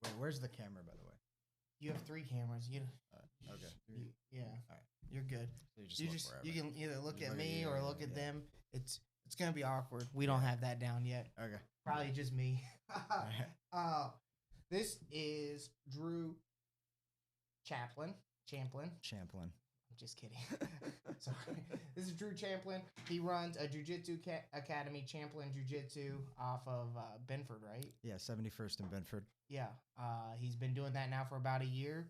Wait, where's the camera, by the way? You have 3 cameras. Okay. Yeah. All right. You're good. So you just look wherever. You can either look Just at look at me you, or look yeah. at them. It's gonna be awkward. We don't have that down yet. Okay. Probably just me. Right. This is Drew Champlin. Champlin. I'm just kidding. Sorry. This is Drew Champlin. He runs a jiu-jitsu academy, Champlin Jiu-Jitsu, off of Benford, right? Yeah, 71st in Benford. Yeah. He's been doing that now for about a year.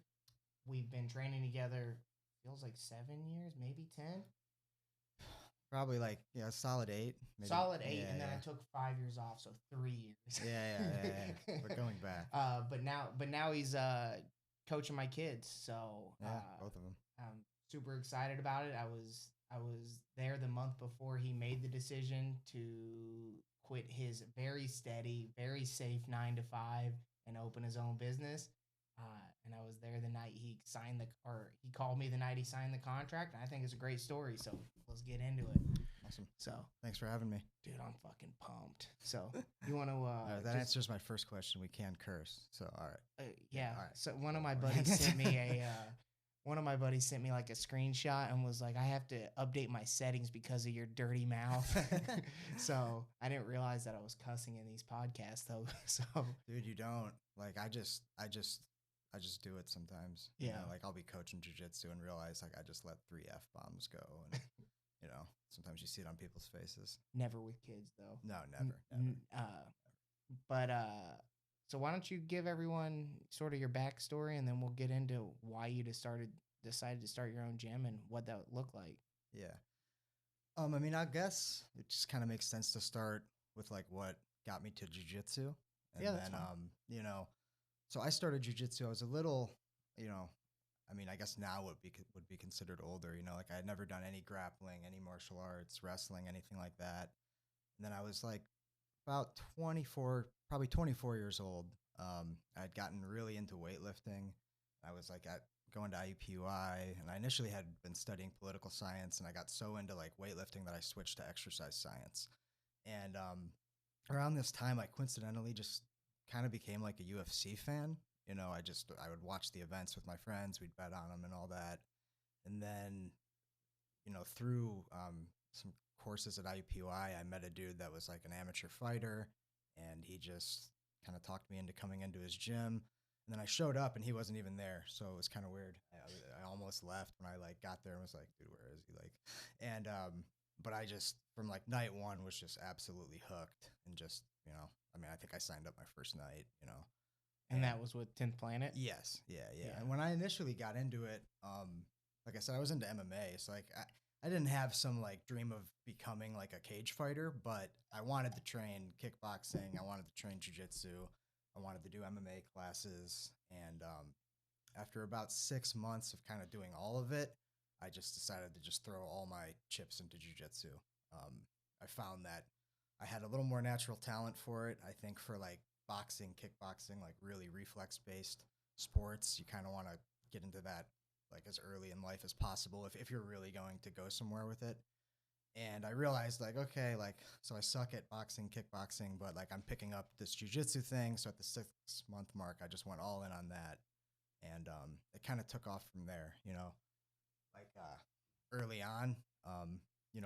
We've been training together, feels like 7 years, maybe 10. Probably like, solid 8. Maybe. Solid 8, and then I took 5 years off, so 3 years. Yeah. We're going back. But now he's coaching my kids, so both of them. I'm super excited about it. I was there the month before he made the decision to quit his very steady, very safe 9 to 5 and open his own business. And I was there the night he called me the night he signed the contract. And I think it's a great story. So let's get into it. Awesome. So thanks for having me. Dude, I'm fucking pumped. So you want to, that answers my first question. We can curse. So, all right. Yeah. All right. So one of my buddies sent me like a screenshot and was like, I have to update my settings because of your dirty mouth. So I didn't realize that I was cussing in these podcasts though. So dude, you don't like, I just do it sometimes. Yeah. You know, like I'll be coaching jiu-jitsu and realize like I just let 3 F-bombs go. And, sometimes you see it on people's faces. Never with kids though. No, never. So why don't you give everyone sort of your backstory, and then we'll get into why you decided to start your own gym and what that would look like. Yeah. I mean, I guess it just kind of makes sense to start with like what got me to jiu-jitsu. And yeah, that's then, fine. So I started jiu-jitsu. I was a little, I mean, I guess now would be considered older, like I had never done any grappling, any martial arts, wrestling, anything like that. And then I was like about 24 years old. I had gotten really into weightlifting. I was like going to IUPUI, and I initially had been studying political science, and I got so into like weightlifting that I switched to exercise science. And around this time, I coincidentally just kind of became like a UFC fan. I would watch the events with my friends. We'd bet on them and all that. And then, through some courses at IUPUI, I met a dude that was like an amateur fighter, and he just kind of talked me into coming into his gym. And then I showed up and he wasn't even there. So it was kind of weird. I almost left when I like got there and was like, dude, where is he? Like, and, but I just, from like night one, was just absolutely hooked and just, I mean, I think I signed up my first night, And that was with 10th Planet? Yes. Yeah. And when I initially got into it, like I said, I was into MMA. So like, I didn't have some like dream of becoming like a cage fighter, but I wanted to train kickboxing. I wanted to train jiu-jitsu. I wanted to do MMA classes. And after about 6 months of kind of doing all of it, I just decided to just throw all my chips into jiu-jitsu. I found that I had a little more natural talent for it. I think for like boxing, kickboxing, like really reflex-based sports, you kind of want to get into that like as early in life as possible if you're really going to go somewhere with it. And I realized like, okay, like, so I suck at boxing, kickboxing, but like I'm picking up this jiu-jitsu thing. So at the 6-month mark, I just went all in on that. And it kind of took off from there, like early on,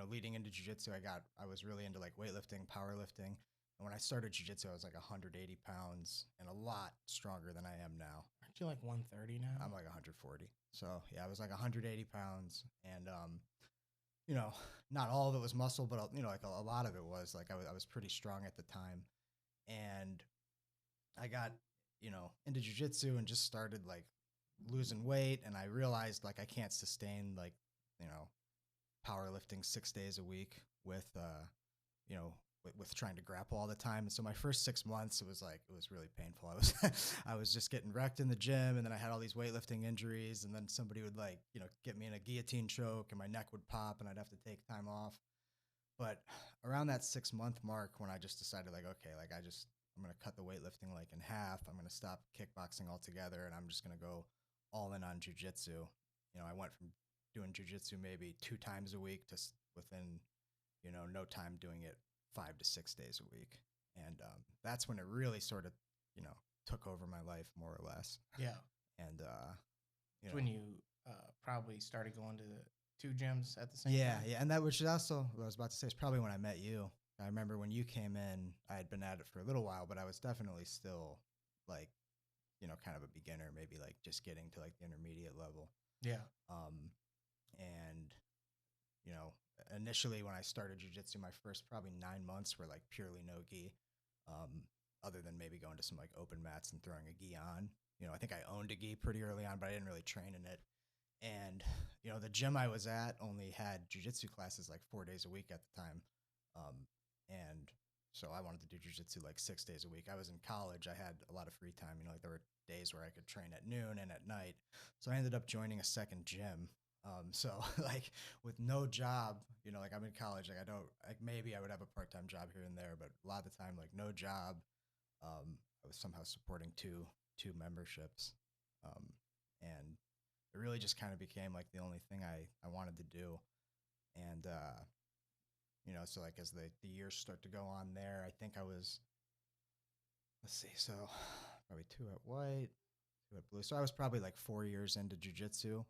leading into jiu-jitsu, I was really into like weightlifting, powerlifting. And when I started jiu-jitsu, I was like 180 pounds and a lot stronger than I am now. Aren't you like 130 now? I'm like 140. So yeah, I was like 180 pounds, and not all of it was muscle, but like a lot of it was like I was pretty strong at the time. And I got into jiu-jitsu and just started like losing weight, and I realized like I can't sustain like powerlifting 6 days a week with with trying to grapple all the time. And so my first 6 months, it was really painful. I was just getting wrecked in the gym, and then I had all these weightlifting injuries, and then somebody would like, get me in a guillotine choke and my neck would pop and I'd have to take time off. But around that 6-month mark, when I just decided like, okay, like I'm going to cut the weightlifting like in half. I'm going to stop kickboxing altogether, and I'm just going to go all in on jiu-jitsu. I went from doing jiu-jitsu maybe 2 times a week to within, no time doing it 5 to 6 days a week. And that's when it really sort of, took over my life more or less. Yeah. And you It's know, when you probably started going to the 2 gyms at the same yeah, time. yeah, and that which is also what I was about to say is probably when I met you. I remember when you came in, I had been at it for a little while, but I was definitely still like, kind of a beginner, maybe like just getting to like the intermediate level. Yeah. Um, and you know, initially when I started jujitsu, my first probably 9 months were like purely no gi, other than maybe going to some like open mats and throwing a gi on. I think I owned a gi pretty early on, but I didn't really train in it. And the gym I was at only had jujitsu classes like 4 days a week at the time, and so I wanted to do jujitsu like 6 days a week. I was in college; I had a lot of free time. Like there were days where I could train at noon and at night. So I ended up joining a second gym. So like with no job, like I'm in college, like I don't like maybe I would have a part-time job here and there, but a lot of the time like no job. I was somehow supporting two memberships, and it really just kind of became like the only thing I wanted to do. And so like as the years start to go on there, I think I was, let's see, so probably 2 at white, 2 at blue. So I was probably like 4 years into jujitsu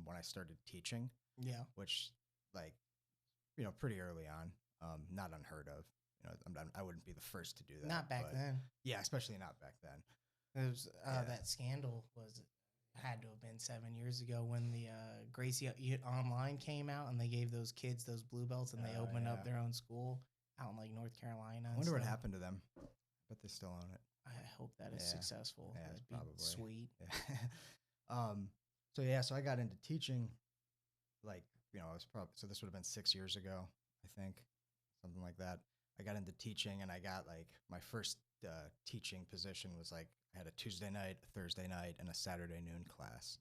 when I started teaching. Yeah. Which like pretty early on, not unheard of. I wouldn't be the first to do that. Not back then. Yeah, especially not back then. It was that scandal had to have been 7 years ago when the Gracie Online came out and they gave those kids those blue belts and they opened up their own school out in like North Carolina. I wonder what happened to them. But they still own it. I hope that is successful. Yeah, That'd probably be sweet. Yeah. So I got into teaching, like it was probably, so this would have been 6 years ago, I think, something like that. I got into teaching and I got like my first teaching position was like I had a Tuesday night, a Thursday night, and a Saturday noon class.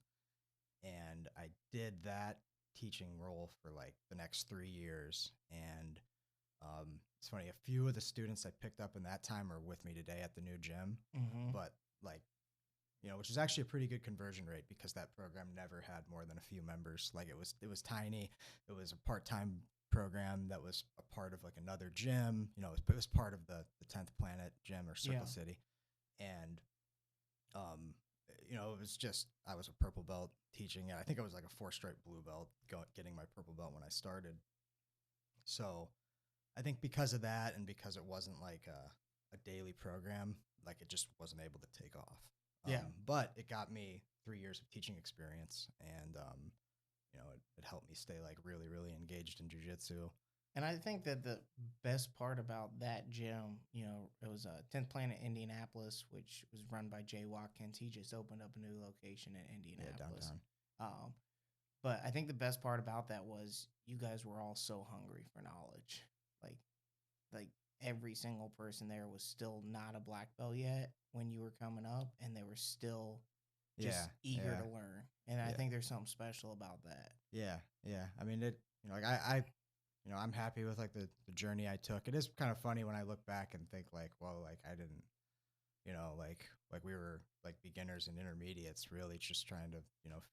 And I did that teaching role for like the next 3 years. And it's funny, a few of the students I picked up in that time are with me today at the new gym. Mm-hmm. But like, which is actually a pretty good conversion rate because that program never had more than a few members. Like it was tiny. It was a part-time program that was a part of like another gym. It was part of the 10th Planet gym or Circle City. And it was just I was a purple belt teaching it. I think I was like a 4-stripe blue belt getting my purple belt when I started. So I think because of that and because it wasn't like a daily program, like it just wasn't able to take off. But it got me 3 years of teaching experience, and it helped me stay like really, really engaged in jiu-jitsu. And I think that the best part about that gym, it was 10th Planet Indianapolis, which was run by Jay Watkins. He just opened up a new location in Indianapolis. Yeah, downtown. But I think the best part about that was you guys were all so hungry for knowledge. Like every single person there was still not a black belt yet when you were coming up, and they were still just eager to learn. And I think there's something special about that. Yeah. I mean, like I'm happy with like the journey I took. It is kind of funny when I look back and think like, well, like I didn't, like we were like beginners and intermediates really just trying to,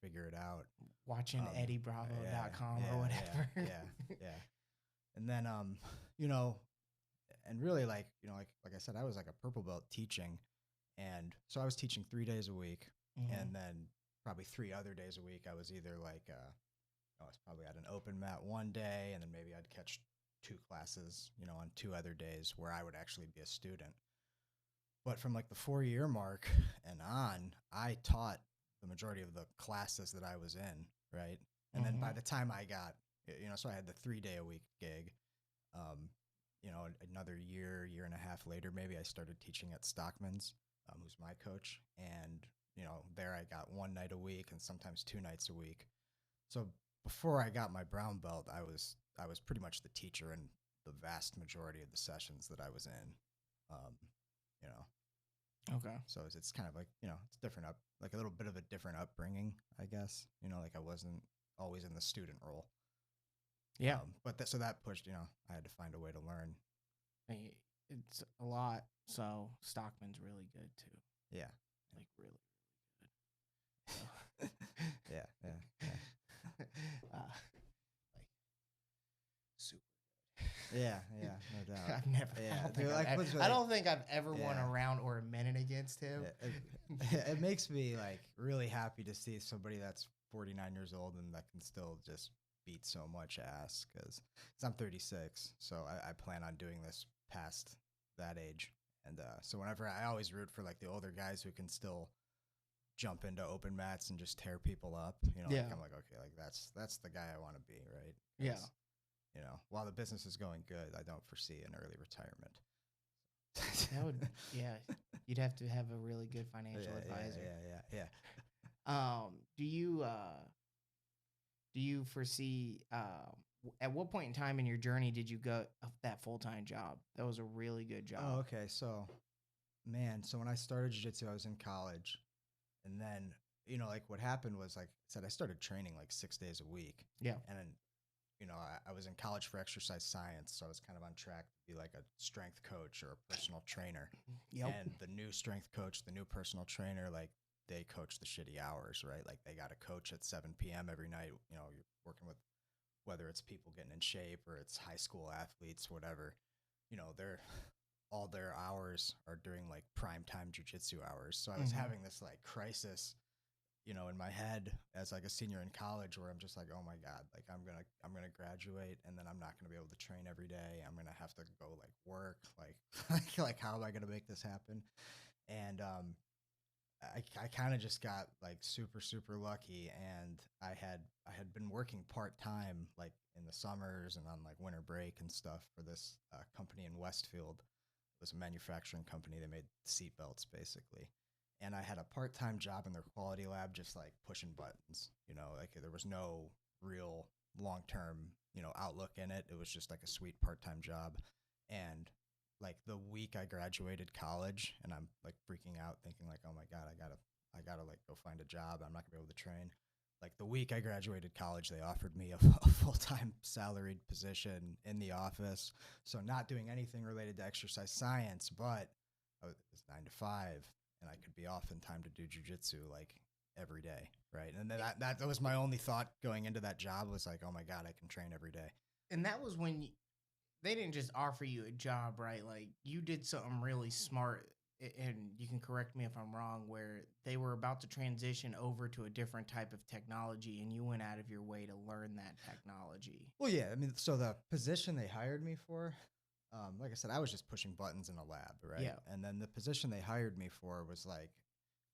figure it out. Watching EddieBravo.com or whatever. Yeah. And then, and really like, like I said, I was like a purple belt teaching. And so I was teaching 3 days a week. Mm-hmm. And then probably 3 other days a week, I was either like, I was probably at an open mat one day, and then maybe I'd catch 2 classes, on 2 other days where I would actually be a student. But from like the 4-year mark and on, I taught the majority of the classes that I was in, right? And then by the time I got, so I had the 3-day-a-week gig. Another year and a half later, maybe I started teaching at Stockman's, who's my coach. And, there I got 1 night a week and sometimes 2 nights a week. So before I got my brown belt, I was pretty much the teacher in the vast majority of the sessions that I was in. Okay. So it's kind of like, it's different like a little bit of a different upbringing, I guess. Like I wasn't always in the student role. Yeah. But so that pushed, I had to find a way to learn. It's a lot. So Stockman's really good too. Yeah. Like really, really good. Yeah. Like super good. Yeah, no doubt. I've never. Yeah, I don't think I've ever won yeah. a round or a minute against him. It makes me like really happy to see somebody that's 49 years old and that can still just beat so much ass. Because I'm 36, so I plan on doing this past that age. And so whenever I always root for like the older guys who can still jump into open mats and just tear people up. You know, Yeah. like I'm like, okay, like that's the guy I want to be, right? Yeah. You know, while the business is going good, I don't foresee an early retirement. That would, yeah. You'd have to have a really good financial advisor. Yeah. Do you foresee? At what point in time in your journey did you go that full-time job? That was a really good job. Oh, okay. So, man, so when I started jiu-jitsu, I was in college, and then you know, like what happened was, like I said, I started training like 6 days a week. Yeah. And then, you know, I was in college for exercise science, so I was kind of on track to be like a strength coach or a personal trainer. Yep. And the new strength coach, the new personal trainer, like they coach the shitty hours, right? Like they got a coach at 7 p.m. every night. You know, you're working with whether it's people getting in shape or it's high school athletes, whatever. You know, they're all their hours are during like prime time jujitsu hours. So I was having this like crisis, you know, in my head as like a senior in college where I'm just like, oh my God, like I'm gonna graduate and then I'm not gonna be able to train every day. I'm gonna have to go like work, like how am I gonna make this happen? And I kind of just got like super lucky, and I had been working part-time like in the summers and on like winter break and stuff for this company in Westfield. It was a manufacturing company. They made seat belts basically. And I had a part-time job in their quality lab, just like pushing buttons, you know, like there was no real long-term, you know, outlook in it. It was just like a sweet part-time job. And like the week I graduated college, and I'm like freaking out thinking like, oh my God, I gotta like go find a job. I'm not gonna be able to train. Like the week I graduated college, they offered me a full-time salaried position in the office. So not doing anything related to exercise science, but it was 9 to 5, and I could be off in time to do jujitsu like every day, right? And then that was my only thought going into that job was like, oh my God, I can train every day. And that was when they didn't just offer you a job, right? Like you did something really smart, and you can correct me if I'm wrong, where they were about to transition over to a different type of technology, and you went out of your way to learn that technology. Well, yeah, I mean, so the position they hired me for, like I said, I was just pushing buttons in a lab, right? Yeah. And then the position they hired me for was like,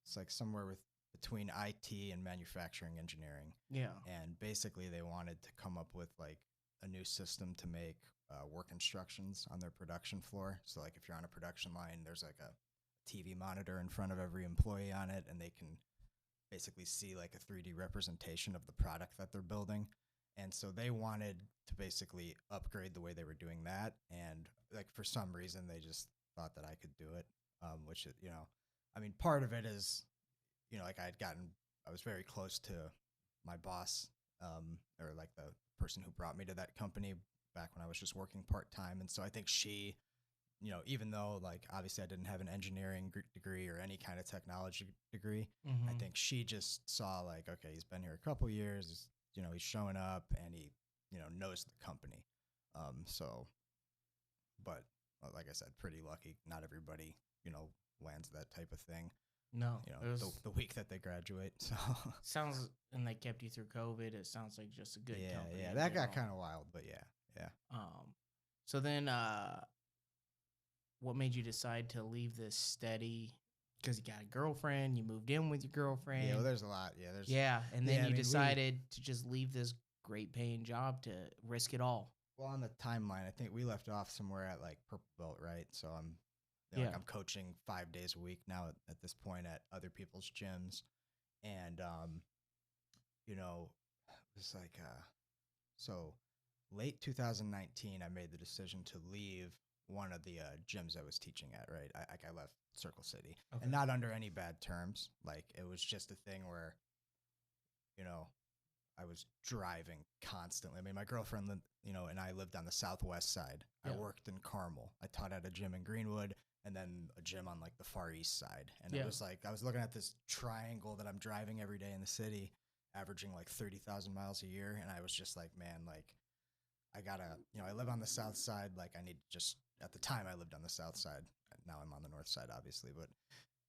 it's like somewhere between IT and manufacturing engineering. Yeah. And basically they wanted to come up with like a new system to make work instructions on their production floor. So like if you're on a production line, there's like a TV monitor in front of every employee on it, and they can basically see like a 3D representation of the product that they're building. And so they wanted to basically upgrade the way they were doing that. And like for some reason, they just thought that I could do it, which, you know, I mean, part of it is, you know, like I was very close to my boss, or like the person who brought me to that company back when I was just working part-time. And so I think she, you know, even though like obviously I didn't have an engineering degree or any kind of technology degree, I think she just saw like, okay, he's been here a couple years, you know, he's showing up and he, you know, knows the company. So, but like I said, pretty lucky. Not everybody, you know, lands that type of thing. No, you know, the week that they graduate. So sounds, and they kept you through COVID. It sounds like just a good company. Yeah, that got kind of wild, but yeah. So then, what made you decide to leave this steady? Because you got a girlfriend, you moved in with your girlfriend. Yeah, well, there's a lot. And then you decided to just leave this great paying job to risk it all. Well, on the timeline, I think we left off somewhere at like purple belt, right? So I'm, you know, like I'm coaching 5 days a week now at this point at other people's gyms, and you know, it was like so late 2019, I made the decision to leave one of the gyms I was teaching at, right? I left Circle City, and not under any bad terms. Like it was just a thing where, you know, I was driving constantly. I mean, my girlfriend, you know, and I lived on the southwest side. I worked in Carmel. I taught at a gym in Greenwood, and then a gym on like the far east side. And it was like I was looking at this triangle that I'm driving every day in the city, averaging like 30,000 miles a year, and I was just like, man, like I live on the south side. Like I need to just, at the time I lived on the south side. Now I'm on the north side, obviously. But,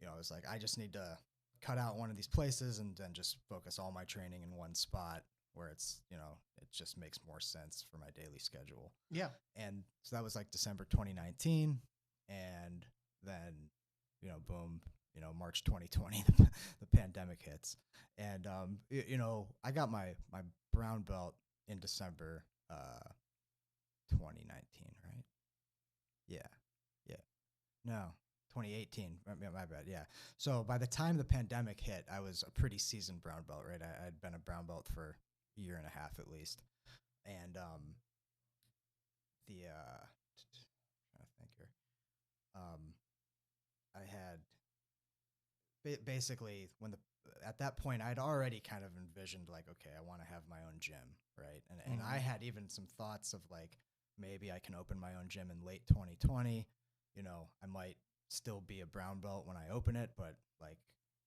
I was like, I just need to cut out one of these places and then just focus all my training in one spot where it's, it just makes more sense for my daily schedule. Yeah. And so that was like December 2019. And then, boom, March 2020, the pandemic hits. And, I got my brown belt in December 2019, right? Yeah. Yeah. No, 2018. My bad. Yeah. So by the time the pandemic hit, I was a pretty seasoned brown belt, right? I'd been a brown belt for a year and a half at least. And trying to think here. I had basically at that point I'd already kind of envisioned like, okay, I want to have my own gym, right? And I had even some thoughts of like, maybe I can open my own gym in late 2020. I might still be a brown belt when I open it, but like,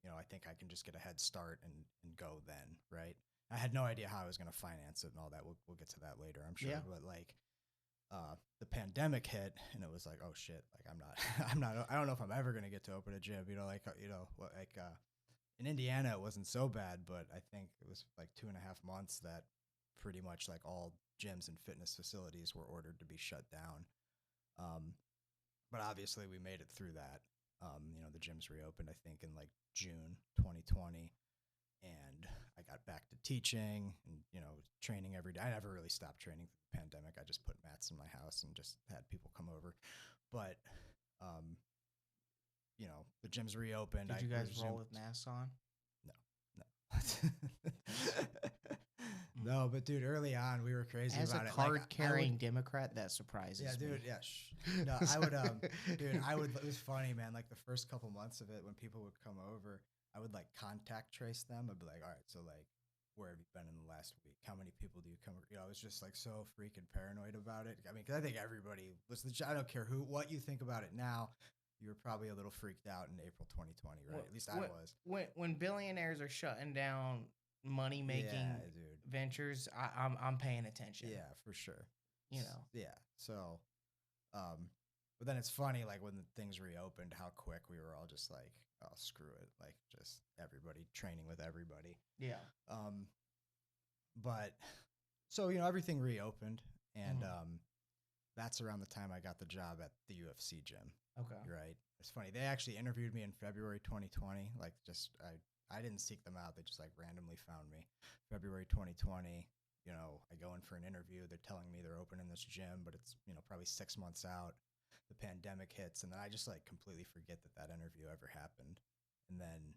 I think I can just get a head start and go then, right? I had no idea how I was going to finance it and all that. We'll get to that later, I'm sure. Yeah. But like, the pandemic hit and it was like, oh shit, like I don't know if I'm ever going to get to open a gym, in Indiana, it wasn't so bad, but I think it was like 2.5 months that pretty much like all gyms and fitness facilities were ordered to be shut down. But obviously we made it through that. The gyms reopened, I think in like June 2020. And I got back to teaching and, training every day. I never really stopped training through the pandemic. I just put mats in my house and just had people come over. But, the gyms reopened. Did you guys roll with masks on? No. No, but dude, early on we were crazy about it. As a card-carrying Democrat, that surprises me. Yeah, dude. Yeah, no, I would. Dude, I would. It was funny, man. Like the first couple months of it, when people would come over, I would like contact trace them. I'd be like, all right, so like, where have you been in the last week? How many people do you come? I was just like so freaking paranoid about it. I mean, because I think everybody was. I don't care what you think about it now. You were probably a little freaked out in April 2020, right? At least I was. When billionaires are shutting down money making ventures, I'm paying attention. Yeah, for sure. Yeah. So, but then it's funny, like when things reopened, how quick we were all just like, oh, screw it. Like just everybody training with everybody. Yeah. But so, everything reopened and, that's around the time I got the job at the UFC gym. Okay. Right. It's funny. They actually interviewed me in February 2020. Like I didn't seek them out. They just like randomly found me. February 2020, I go in for an interview. They're telling me they're opening this gym, but it's, probably 6 months out. The pandemic hits. And then I just like completely forget that interview ever happened. And then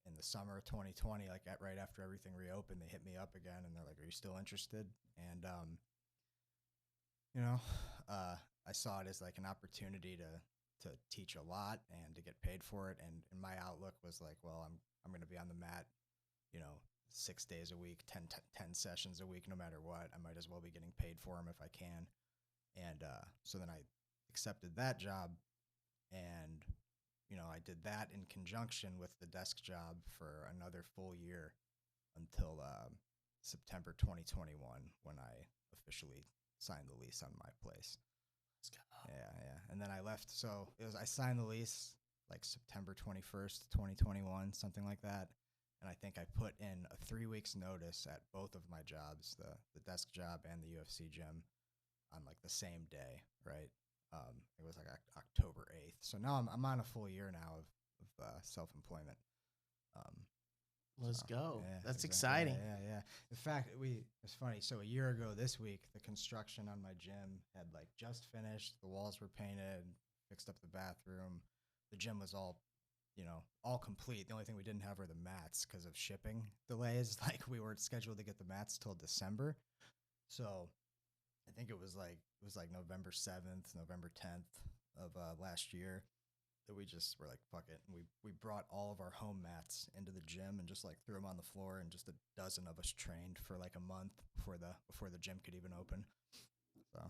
in the summer of 2020, like right after everything reopened, they hit me up again and they're like, are you still interested? And, I saw it as like an opportunity to teach a lot and to get paid for it. And my outlook was like, well, I'm going to be on the mat, 6 days a week, 10 sessions a week, no matter what. I might as well be getting paid for them if I can. And so then I accepted that job and, I did that in conjunction with the desk job for another full year until September 2021 when I officially signed the lease on my place. Let's go. Yeah. And then I left. So I signed the lease like September 21st, 2021, something like that. And I think I put in a 3 weeks notice at both of my jobs, the desk job and the UFC gym on like the same day, right? It was like October 8th. So now I'm on a full year now of self-employment. Let's go. Yeah, that's exciting. Yeah. In fact, it's funny. So a year ago this week, the construction on my gym had like just finished. The walls were painted, fixed up the bathroom. The gym was all complete. The only thing we didn't have were the mats because of shipping delays. Like we weren't scheduled to get the mats till December. So I think it was like November 7th, November 10th of last year. We just were like, fuck it. And we brought all of our home mats into the gym and just like threw them on the floor, and just a dozen of us trained for like a month before the gym could even open. So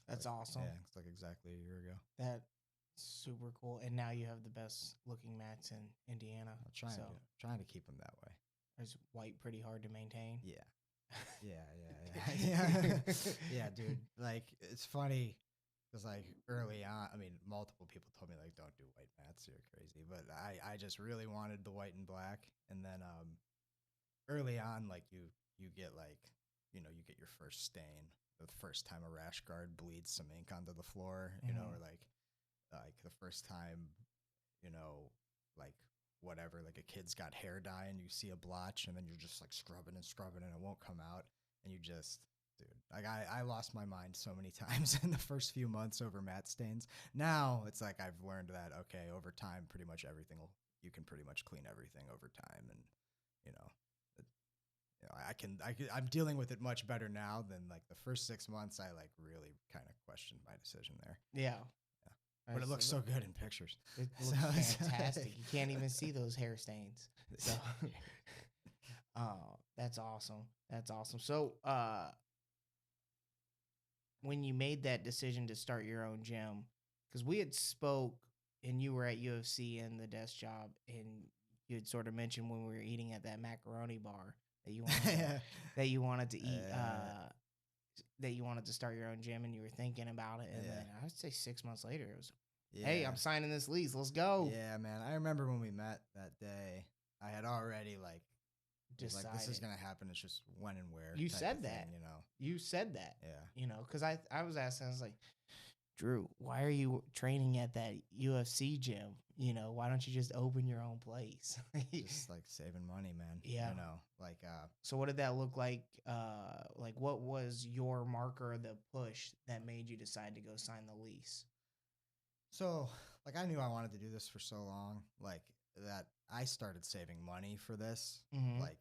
that's awesome. Yeah, it's like exactly a year ago. That's super cool. And now you have the best looking mats in Indiana. I'm trying to keep them that way. Is white pretty hard to maintain? Yeah. Yeah, yeah, dude. Like, it's funny because like early on, I mean, multiple people told me like, don't do white mats, you're crazy. But I just really wanted the white and black, and then early on, like you get like, you get your first stain, the first time a rash guard bleeds some ink onto the floor, or like the first time, you know, like whatever, like a kid's got hair dye and you see a blotch and then you're just like scrubbing and scrubbing and it won't come out. And you just, dude, like I lost my mind so many times in the first few months over mat stains. Now it's like I've learned that, okay, over time, pretty much everything you can pretty much clean everything over time. And, you know, it, I'm dealing with it much better now than like the first 6 months. I like really kind of questioned my decision there. Yeah. But it looks so good in pictures. It looks fantastic. You can't even see those hair stains. So, that's awesome. That's awesome. So, when you made that decision to start your own gym, because we had spoke and you were at UFC in the desk job, and you had sort of mentioned when we were eating at that macaroni bar that you wanted that you wanted to eat. That you wanted to start your own gym, and you were thinking about it, and then I would say 6 months later, it was, hey, I'm signing this lease. Let's go. Yeah, man. I remember when we met that day, I had already like decided. Like, this is gonna happen. It's just when and where. You said that. Thing, You said that. Yeah. Because I was asking, I was like, Drew, why are you training at that UFC gym? Why don't you just open your own place? Just like saving money, man. Yeah. Like. So what did that look like? Like, what was your marker, the push that made you decide to go sign the lease? So, like, I knew I wanted to do this for so long, like, that I started saving money for this. Mm-hmm. Like,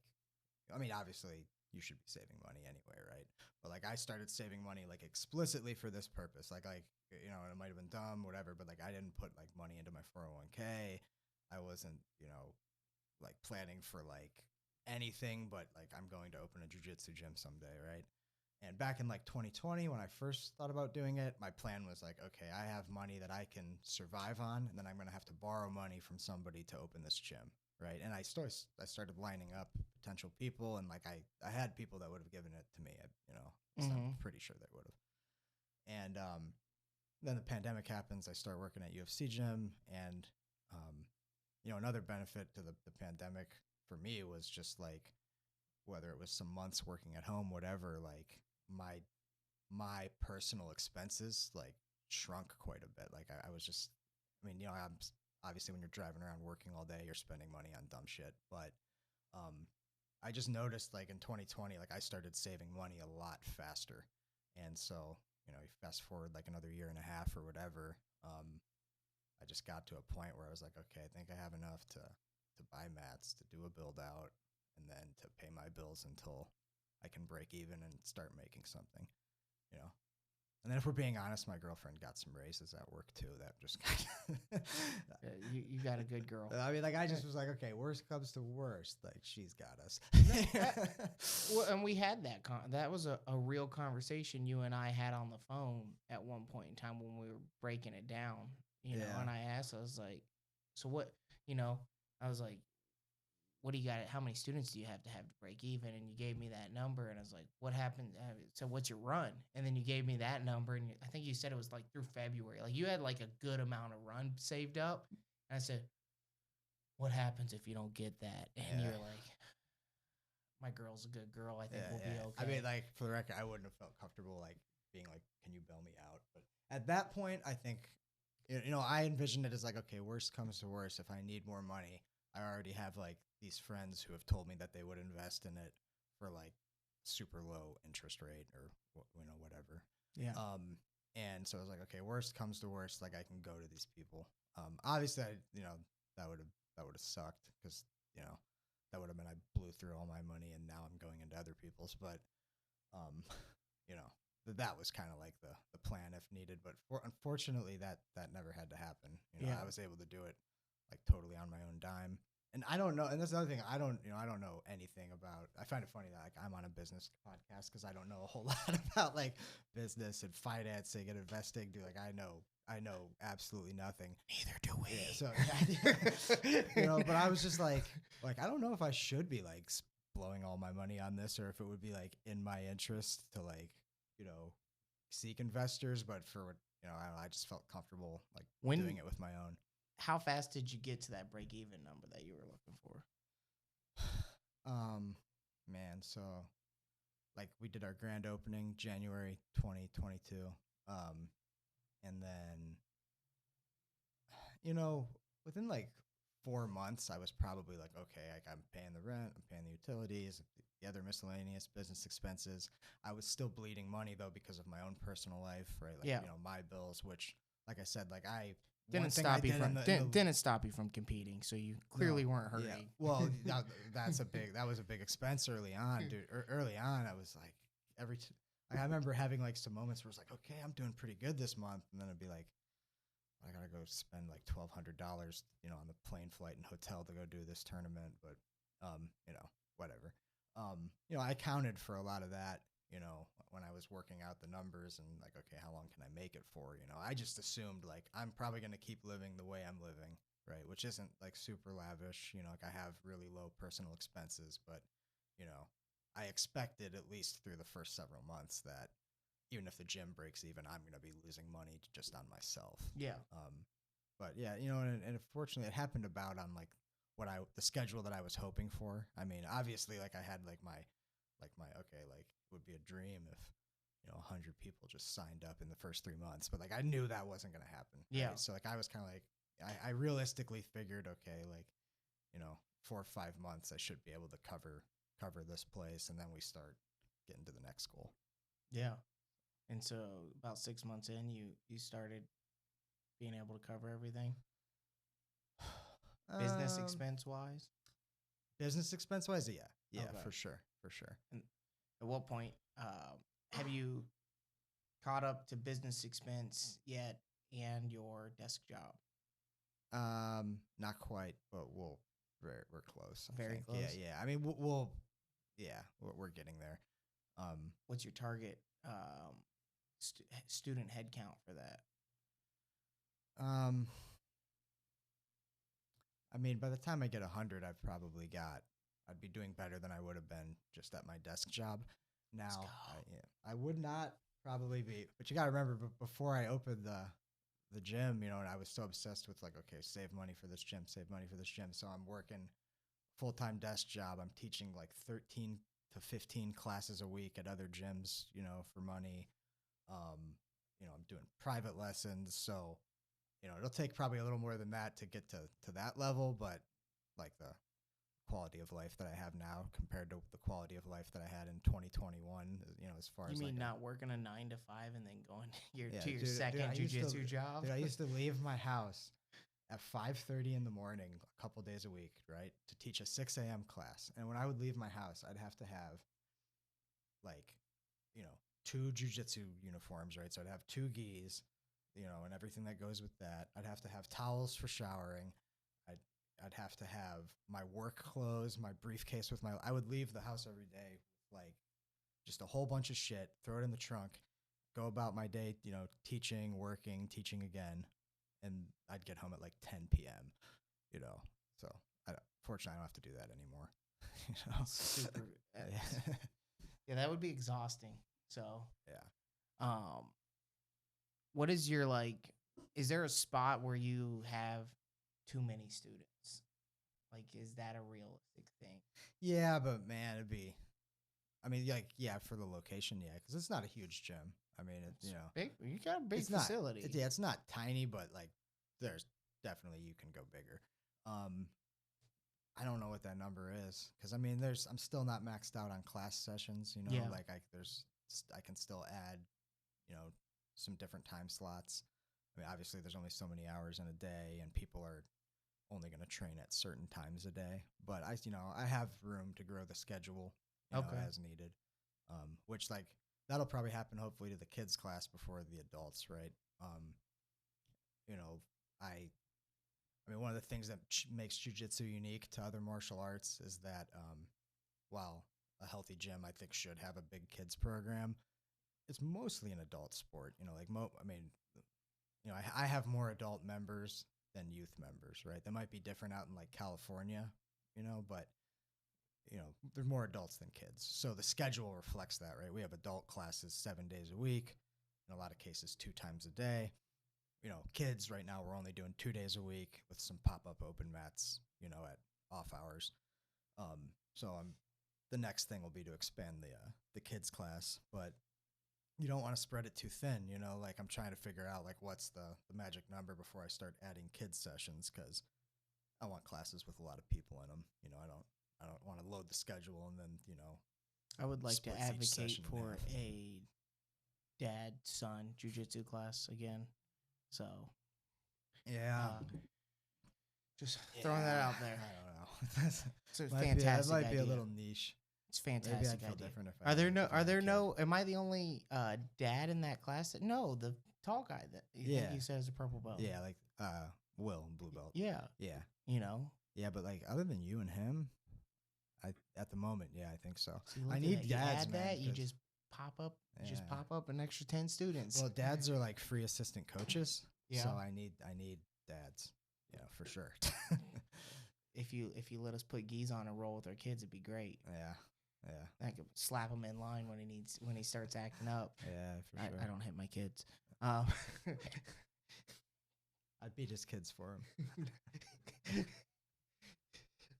I mean, obviously, you should be saving money anyway, right? But, like, I started saving money, like, explicitly for this purpose. Like, it might have been dumb, whatever, but, like, I didn't put, like, money into my 401k. I wasn't, like, planning for, like, anything but, like, I'm going to open a jiu-jitsu gym someday, right? And back in like 2020, when I first thought about doing it, my plan was like, okay, I have money that I can survive on, and then I'm going to have to borrow money from somebody to open this gym, right? And I started lining up potential people, and like I had people that would have given it to me, so I'm pretty sure they would have. And then the pandemic happens. I start working at UFC gym, and another benefit to the pandemic for me was just like, whether it was some months working at home, whatever, like my personal expenses like shrunk quite a bit. Like I was just, I'm obviously when you're driving around working all day, you're spending money on dumb shit. But I just noticed like in 2020, like I started saving money a lot faster. And so, you fast forward like another year and a half or whatever, I just got to a point where I was like, okay, I think I have enough to buy mats, to do a build out, and then to pay my bills until I can break even and start making something, And then if we're being honest, my girlfriend got some raises at work too. That just you got a good girl. I mean, like I just was like, okay, worst comes to worst, like she's got us. Well, and we had that was a real conversation you and I had on the phone at one point in time when we were breaking it down, and I asked, I was like, so what, I was like, what do you got? How many students do you have to break even? And you gave me that number, and I was like, what happened? So what's your run? And then you gave me that number, and I think you said it was like through February. Like you had like a good amount of run saved up. And I said, what happens if you don't get that? And you're like, my girl's a good girl. I think we'll be okay. I mean, like, for the record, I wouldn't have felt comfortable like being like, can you bail me out? But at that point, I think, I envisioned it as like, okay, worst comes to worst. If I need more money, I already have like these friends who have told me that they would invest in it for like super low interest rate or whatever. Yeah. And so I was like, okay, worst comes to worst, like I can go to these people. Obviously, that would have sucked because that would have been I blew through all my money and now I'm going into other people's. But that was kind of like the plan if needed. But unfortunately, that never had to happen. I was able to do it like totally on my own dime. And I don't know, and that's another thing, I don't know anything about. I find it funny that like I'm on a business podcast because I don't know a whole lot about like business and financing and investing. Dude, like I know absolutely nothing. Neither do we. Yeah, so but I was just like I don't know if I should be like blowing all my money on this or if it would be like in my interest to like, you know, seek investors. But for what, I don't know, I just felt comfortable like doing When it with my own. how fast did you get to that break even number that you were looking for? Man, so like we did our grand opening January 2022. And then, within like 4 months, I was probably like, okay, like I'm paying the rent, I'm paying the utilities, the other miscellaneous business expenses. I was still bleeding money though because of my own personal life, right? Like, Yeah. My bills, which, like I said, like one Didn't thing I stop you did from in the didn't stop you from competing, so you clearly no, weren't yeah. hurting. Well, that was a big expense early on, dude. Early on, I was like I remember having like some moments where it's like, okay, I'm doing pretty good this month, and then it'd be like, I gotta go spend like $1,200, on the plane, flight, and hotel to go do this tournament. But, whatever. I counted for a lot of that, when I was working out the numbers and like, okay, how long can I make it for? I just assumed like I'm probably gonna keep living the way I'm living, right? Which isn't like super lavish, like I have really low personal expenses, but, I expected at least through the first several months that even if the gym breaks even, I'm going to be losing money just on myself. Yeah. But yeah, and fortunately it happened about on like the schedule that I was hoping for. I mean, obviously like I had like my, okay, like it would be a dream if, 100 people just signed up in the first 3 months, but like I knew that wasn't going to happen. Yeah. Right? So like I was kind of like, I realistically figured, okay, like, 4 or 5 months, I should be able to cover this place. And then we start getting to the next goal. Yeah. And so about 6 months in, you started being able to cover everything, business expense wise. Business expense wise, yeah, Okay. for sure. And at what point have you caught up to business expense yet and your desk job? Not quite, but we're close. I Very think. close? Yeah. I mean, we're getting there. What's your target student head count for that? I mean, by the time I get 100, I'd be doing better than I would have been just at my desk job. Now, I would not probably be, but you got to remember, before I opened the gym, and I was so obsessed with like, okay, save money for this gym, save money for this gym. So I'm working full-time desk job. I'm teaching like 13 to 15 classes a week at other gyms, for money. I'm doing private lessons. So, it'll take probably a little more than that to get to that level, but like the quality of life that I have now compared to the quality of life that I had in 2021, as far as You mean like not working a 9 to 5 and then going to your dude, second jiu-jitsu job? Dude, I used to leave my house at 5:30 in the morning a couple days a week, right, to teach a 6 a.m. class. And when I would leave my house, I'd have to have like, 2 jiu-jitsu uniforms, right? So I'd have 2 gis, and everything that goes with that. I'd have to have towels for showering. I'd have to have my work clothes, my briefcase with I would leave the house every day with like just a whole bunch of shit, throw it in the trunk, go about my day, teaching, working, teaching again. And I'd get home at like 10 p.m., So fortunately I don't have to do that anymore. Super. Yeah, that would be exhausting. So, yeah. What is your is there a spot where you have too many students? Like, is that a realistic thing? Yeah, but man, for the location, yeah, because it's not a huge gym. I mean, big. You got a big facility. It's not tiny, but like, there's definitely you can go bigger. I don't know what that number is because I mean, I'm still not maxed out on class sessions. Yeah. Like I can still add, some different time slots. I mean, obviously, there's only so many hours in a day, and people are only going to train at certain times a day. But I have room to grow the schedule, as needed. Which like that'll probably happen hopefully to the kids class before the adults, right? I mean, one of the things that makes jiu-jitsu unique to other martial arts is that while a healthy gym I think should have a big kids program, it's mostly an adult sport. I have more adult members than youth members, right? They might be different out in like California, but there's more adults than kids. So the schedule reflects that, right? We have adult classes 7 days a week, in a lot of cases 2 times a day. Kids right now, we're only doing 2 days a week with some pop-up open mats, at off hours. So the next thing will be to expand the kids class, but you don't want to spread it too thin, like I'm trying to figure out like what's the magic number before I start adding kids sessions, because I want classes with a lot of people in them. I don't want to load the schedule and then, I would like to splits each advocate session in for half. a dad-son jujitsu class again. So, Yeah. just throwing that out there. I don't know. It's a That fantastic might be idea. a little niche. It's Maybe fantastic I'd feel idea. different if I Are there had- no? if I Are had a there kid. no? Am I the only dad in that class? No, the tall guy that you think Yeah. you said is a purple belt. Yeah, like Will, blue belt. Yeah. Yeah. Yeah, But like other than you and him, at the moment, yeah, I think so. See, look I at need that. dads, You add man, that, you 'cause- just pop up. Just Yeah. pop up an extra 10 students. Well, dads are like free assistant coaches, Yeah. so I need dads, for sure. If you let us put geese on a roll with our kids, it'd be great. Yeah. I could slap him in line when he starts acting up. Yeah, for sure. I don't hit my kids. I'd beat his kids for him.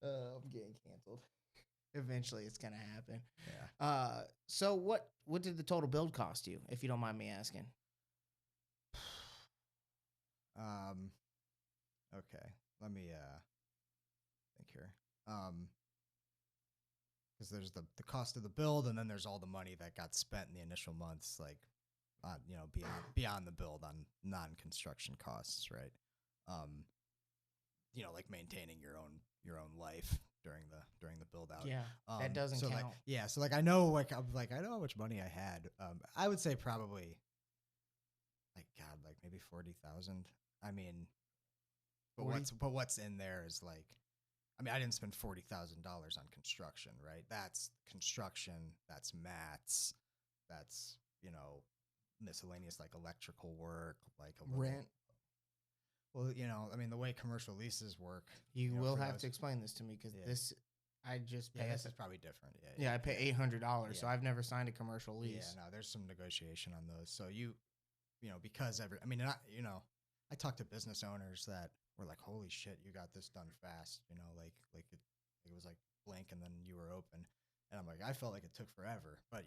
I'm getting canceled. Eventually, it's gonna happen. Yeah. So what did the total build cost you, if you don't mind me asking? Okay. Let me think here. Because there's the cost of the build, and then there's all the money that got spent in the initial months, like, beyond the build on non-construction costs, right? Like maintaining your own life during the build out. Yeah, that doesn't so count. So I know I know how much money I had. I would say probably maybe 40,000. I mean, but what's in there is I didn't spend $40,000 on construction, right? That's construction, that's mats, that's miscellaneous like electrical work, like a little, Rent. Well, the way commercial leases work. You will for have those- to explain this to me, because Yeah. I just Yeah, pay. this is probably different. Yeah, I pay $800, so Yeah. I've never signed a commercial lease. Yeah, no, there's some negotiation on those. So because I talked to business owners that were like, "Holy shit, you got this done fast!" It was like blink and then you were open. And I'm like, I felt like it took forever, but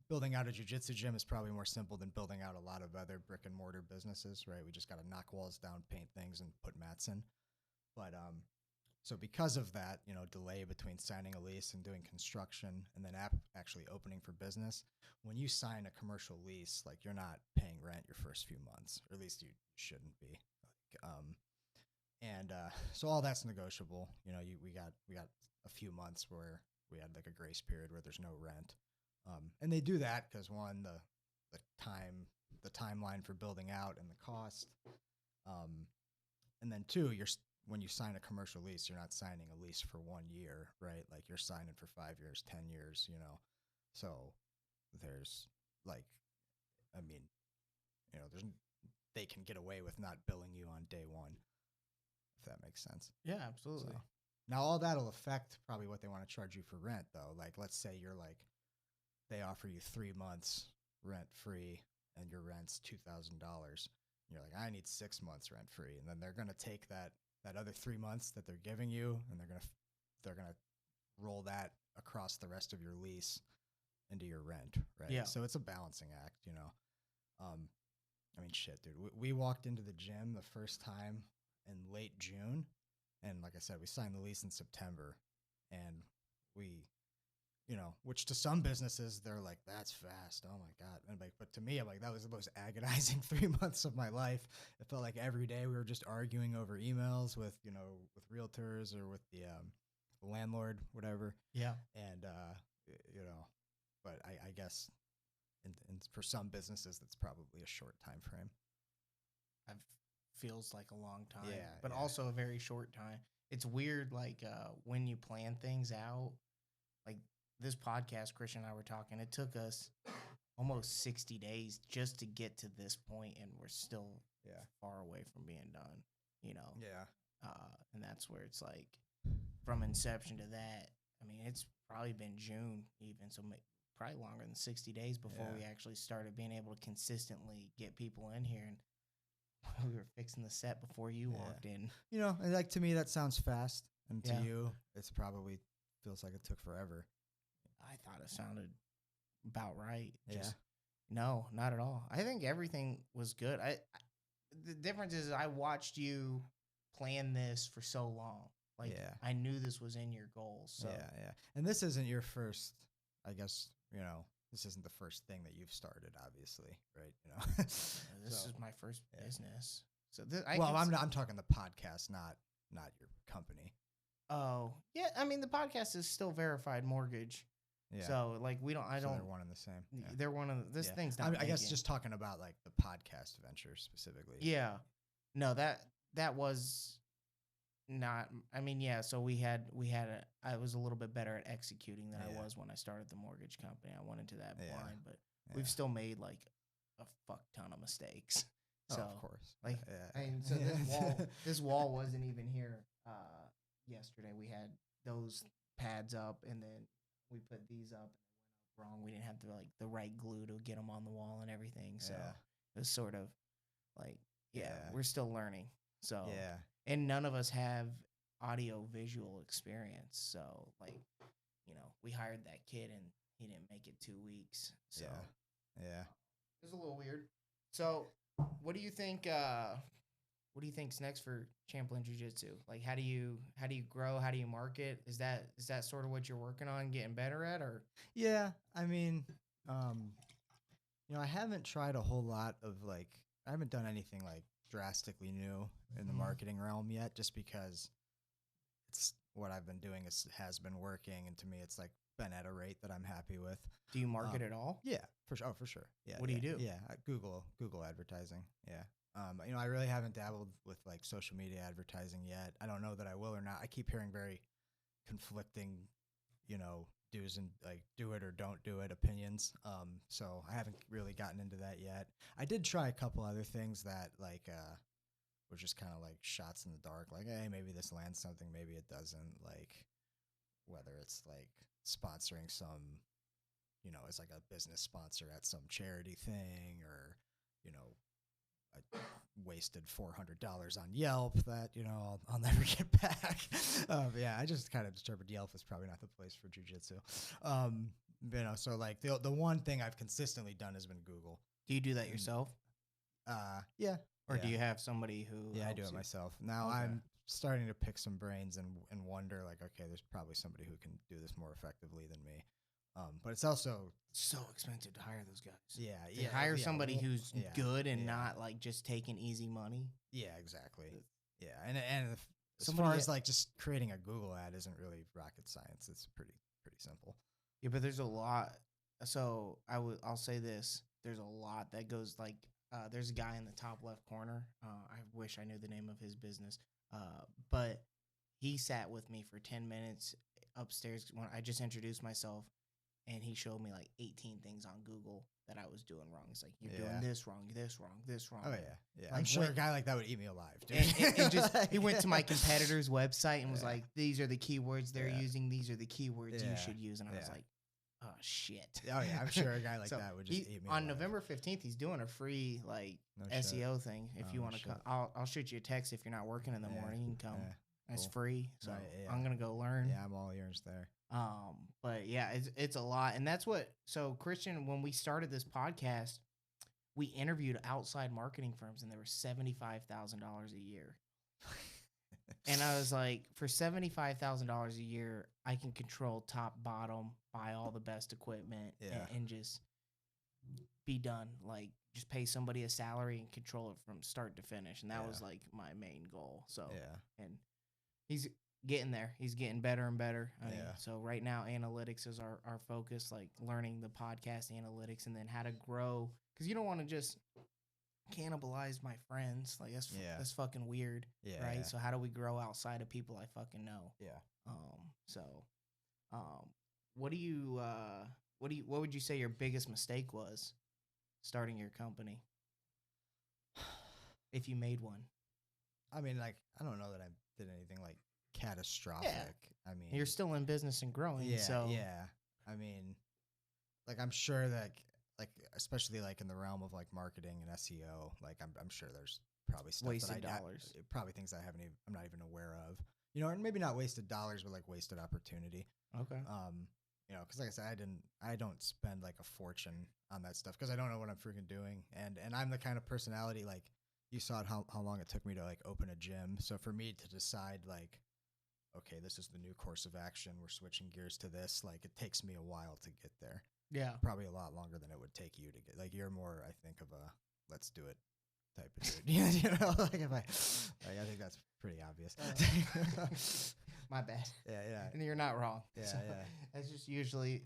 building out a jiu-jitsu gym is probably more simple than building out a lot of other brick and mortar businesses, right? We just got to knock walls down, paint things, and put mats in. But so because of that, delay between signing a lease and doing construction and then actually opening for business, when you sign a commercial lease, like you're not paying rent your first few months, or at least you shouldn't be. So all that's negotiable. We got a few months where we had like a grace period where there's no rent, and they do that because one, the timeline for building out and the cost, and then two, when you sign a commercial lease, you're not signing a lease for 1 year, right? Like you're signing for 5 years, 10 years, So there's they can get away with not billing you on day one, if that makes sense. Yeah, absolutely. So, now all that'll affect probably what they want to charge you for rent, though. Like, let's say they offer you 3 months rent free, and your rent's $2,000. You're like, I need 6 months rent free, and then they're gonna take that other 3 months that they're giving you, and they're gonna roll that across the rest of your lease into your rent, right? Yeah. So it's a balancing act, shit, dude. We walked into the gym the first time in late June, and like I said, we signed the lease in September, and we, which to some businesses they're like, that's fast. Oh my God. And but to me, I'm like, that was the most agonizing 3 months of my life. It felt like every day we were just arguing over emails with realtors or with the landlord, whatever. Yeah. And, but I guess for some businesses, that's probably a short time frame. It feels like a long time, Yeah, but also a very short time. It's weird, when you plan things out, like this podcast, Christian and I were talking, it took us almost 60 days just to get to this point, and we're still far away from being done, Yeah. And that's where it's like, from inception to that, I mean, it's probably been June even, so probably longer than 60 days before we actually started being able to consistently get people in here. And we were fixing the set before you walked in. You know, and like to me, that sounds fast. And to Yeah. you, it's probably feels like it took forever. I thought it sounded about right. Yeah. No, not at all. I think everything was good. The difference is I watched you plan this for so long. Like, I knew this was in your goals. So. Yeah. And this isn't your first, I guess, you know, this isn't the first thing that you've started, obviously, right? You know, this is my first business. So I'm talking the podcast, not your company. Oh, yeah. I mean, the podcast is still Verified Mortgage. Yeah. So like they're one and the same. Yeah. They're one of this thing's not. I guess just talking about like the podcast venture specifically. Yeah. No, that was not. I mean, yeah. So I was a little bit better at executing than I was when I started the mortgage company. I went into that blind, but we've still made like a fuck ton of mistakes. So of course, like, I mean, so this wall wasn't even here yesterday. We had those pads up, and then we put these up, and they went up wrong. We didn't have the right glue to get them on the wall and everything. So it was sort of like, we're still learning. So and none of us have audio visual experience. So like, you know, we hired that kid, and he didn't make it 2 weeks. So it was a little weird. So what do you think? What do you think's next for Champlin Jiu-Jitsu? Like, how do you grow? How do you market? Is that sort of what you're working on, getting better at, or? Yeah, I mean, you know, I haven't tried a whole lot of I haven't done anything like drastically new in the marketing realm yet, just because it's what I've been doing has been working, and to me, it's like been at a rate that I'm happy with. Do you market at all? Yeah, for sure. Oh, for sure. Yeah. What do you do? Yeah, Google advertising. Yeah. You know, I really haven't dabbled with like social media advertising yet. I don't know that I will or not. I keep hearing very conflicting, you know, do's and like do it or don't do it opinions. So I haven't really gotten into that yet. I did try a couple other things that were just kind of like shots in the dark. Like, hey, maybe this lands something, maybe it doesn't. Like, whether it's like sponsoring some, you know, as like a business sponsor at some charity thing, or, you know, I wasted $400 on Yelp that, you know, I'll never get back. Yeah, I just kind of determined Yelp is probably not the place for jiu-jitsu. You know, so like the one thing I've consistently done has been Google. Do you do that yourself? Yeah. Or do you have somebody who? Yeah, I do it myself. Now I'm starting to pick some brains and wonder like, okay, there's probably somebody who can do this more effectively than me. But it's also so expensive to hire those guys. Yeah, hire somebody who's good and not like just taking easy money. Yeah, exactly. Yeah, and as far as like just creating a Google ad isn't really rocket science. It's pretty simple. Yeah, but there's a lot. So I'll say this: there's a lot that goes like. There's a guy in the top left corner. I wish I knew the name of his business, but he sat with me for 10 minutes upstairs when I just introduced myself. And he showed me like 18 things on Google that I was doing wrong. He's like, you're doing this wrong, this wrong, this wrong. Oh, yeah. Like, I'm sure a guy like that would eat me alive, dude. And just, he went to my competitor's website and was like, these are the keywords they're using. These are the keywords you should use. And I was like, oh, shit. Oh, yeah. I'm sure a guy like that would just eat me on alive. November 15th, he's doing a free like SEO thing. If you want to come, I'll shoot you a text if you're not working in the morning. You can come. It's free. So I'm going to go learn. Yeah, I'm all ears there. But yeah, it's a lot. And that's so Christian, when we started this podcast, we interviewed outside marketing firms and they were $75,000 a year. And I was like, for $75,000 a year, I can control top, bottom, buy all the best equipment and just be done. Like, just pay somebody a salary and control it from start to finish. And that was like my main goal. So, and he's getting there. He's getting better and better. I mean, so right now, analytics is our focus, like learning the podcast analytics and then how to grow. Because you don't want to just cannibalize my friends. Like, that's fucking weird. Yeah. Right? So how do we grow outside of people I fucking know? Yeah. What would you say your biggest mistake was starting your company? If you made one. I mean, like, I don't know that I did anything like catastrophic. I mean, You're still in business and growing. yeah, So yeah. I mean, like I'm sure that like especially like in the realm of like marketing and SEO, like I'm sure there's probably stuff wasted that dollars. probably things I haven't even, I'm not even aware of. You know, and maybe not wasted dollars, but like wasted opportunity. Okay. You know, because like I said, I don't spend like a fortune on that stuff because I don't know what I'm freaking doing, and I'm the kind of personality like you saw it, how long it took me to like open a gym. So for me to decide like, okay, this is the new course of action, we're switching gears to this, like it takes me a while to get there. Yeah. Probably a lot longer than it would take you to get. Like you're more, I think, of a let's do it type of dude. You know, like if I think that's pretty obvious. My bad. Yeah, yeah. And you're not wrong. Yeah, so yeah. That's just usually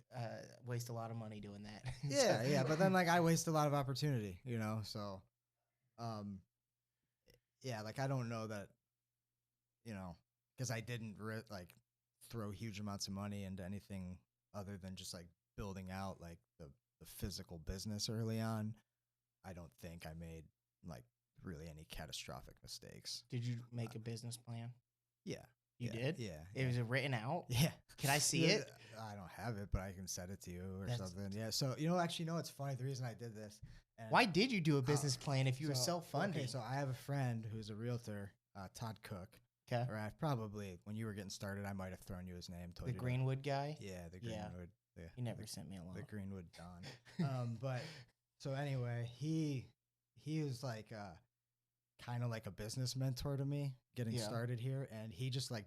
waste a lot of money doing that. Yeah, yeah. But then like I waste a lot of opportunity, you know. So, yeah, like I don't know that, you know, because I didn't like throw huge amounts of money into anything other than just like building out like the physical business early on. I don't think I made like really any catastrophic mistakes. Did you make a business plan? Yeah. You did? Yeah. It was written out? Yeah. Can I see it? I don't have it, but I can send it to you or That's something. Yeah. So, actually, it's funny. The reason I did this. And why did you do a business plan if you were self-funding? Okay, so I have a friend who's a realtor, Todd Cook. Okay. Or I probably, when you were getting started, I might have thrown you his name. The Greenwood guy? Yeah, the Greenwood. Yeah. He never sent me along. The Greenwood Don. But so anyway, he was like kind of like a business mentor to me getting started here, and he just like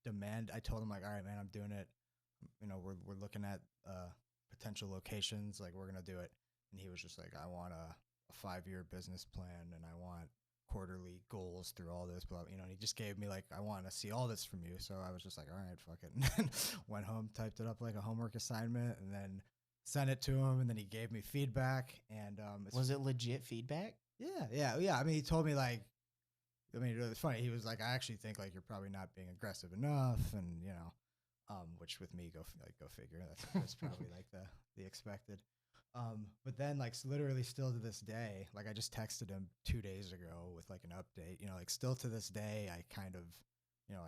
I told him like, all right, man, I'm doing it. You know, we're looking at potential locations, like we're gonna do it. And he was just like, I want a 5-year business plan, and I want quarterly goals through all this, blah, you know. And he just gave me like, I want to see all this from you. So I was just like, all right, fuck it. And went home, typed it up like a homework assignment, and then sent it to him. And then he gave me feedback. And was it legit feedback? Yeah. I mean, he told me like, I mean, it was funny. He was like, I actually think like you're probably not being aggressive enough, and you know, which with me, go figure. That's probably like the expected. But then like literally still to this day, like I just texted him 2 days ago with like an update. You know, like still to this day, I kind of, you know,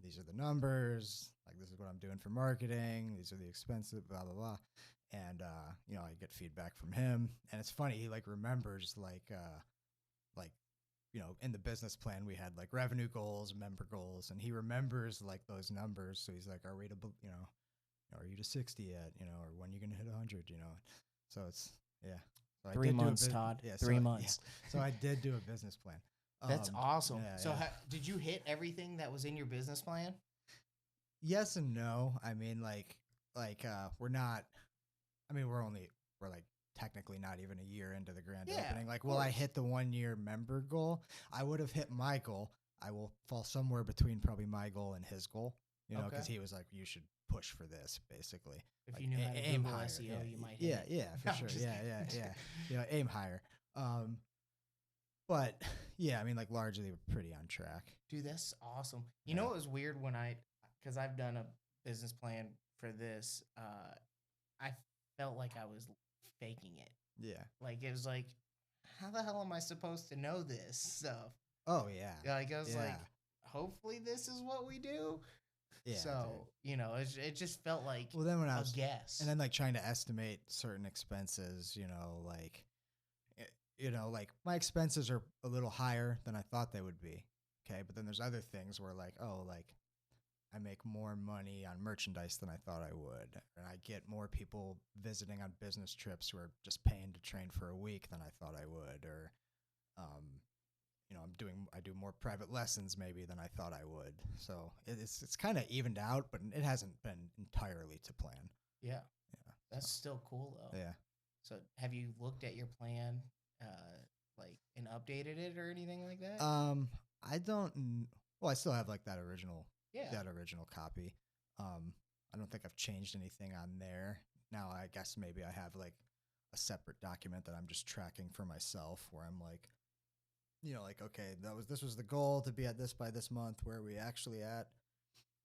these are the numbers. Like this is what I'm doing for marketing. These are the expenses. Blah blah blah. And you know, I get feedback from him, and it's funny. He like remembers like you know, in the business plan, we had like revenue goals, member goals, and he remembers like those numbers. So he's like, are we to, you know, are you to 60 yet? You know, or when are you going to hit 100, you know? So it's, yeah. So 3 months, Todd. Yeah, 3 months. Yeah. So I did do a business plan. That's awesome. Yeah, so did you hit everything that was in your business plan? Yes and no. I mean, like we're not, I mean, we're like technically not even a year into the grand opening. Like, will I hit the 1-year member goal? I would have hit my goal. I will fall somewhere between probably my goal and his goal, you know, because he was like, you should push for this, basically. If like, you knew how to aim Google higher. SEO, you might hit Yeah, for sure. Yeah. You know, aim higher. But yeah, I mean, like largely we're pretty on track. Dude, that's awesome. You know, it was weird because I've done a business plan for this. I felt like I was faking it. Yeah. Like it was like, how the hell am I supposed to know this stuff? Oh yeah. Like I was like, hopefully this is what we do. Yeah. So, you know, it just felt like then when I was guess. And then like trying to estimate certain expenses, you know, like my expenses are a little higher than I thought they would be. Okay. But then there's other things where like, oh, like I make more money on merchandise than I thought I would. And I get more people visiting on business trips who are just paying to train for a week than I thought I would. Or, you know, I do more private lessons maybe than I thought I would. So it's kind of evened out, but it hasn't been entirely to plan. Yeah. That's still cool though. Yeah. So have you looked at your plan, like and updated it or anything like that? I don't, well, I still have like that original copy. I don't think I've changed anything on there. Now I guess maybe I have like a separate document that I'm just tracking for myself where I'm like, you know, like, okay, this was the goal to be at this by this month. Where are we actually at?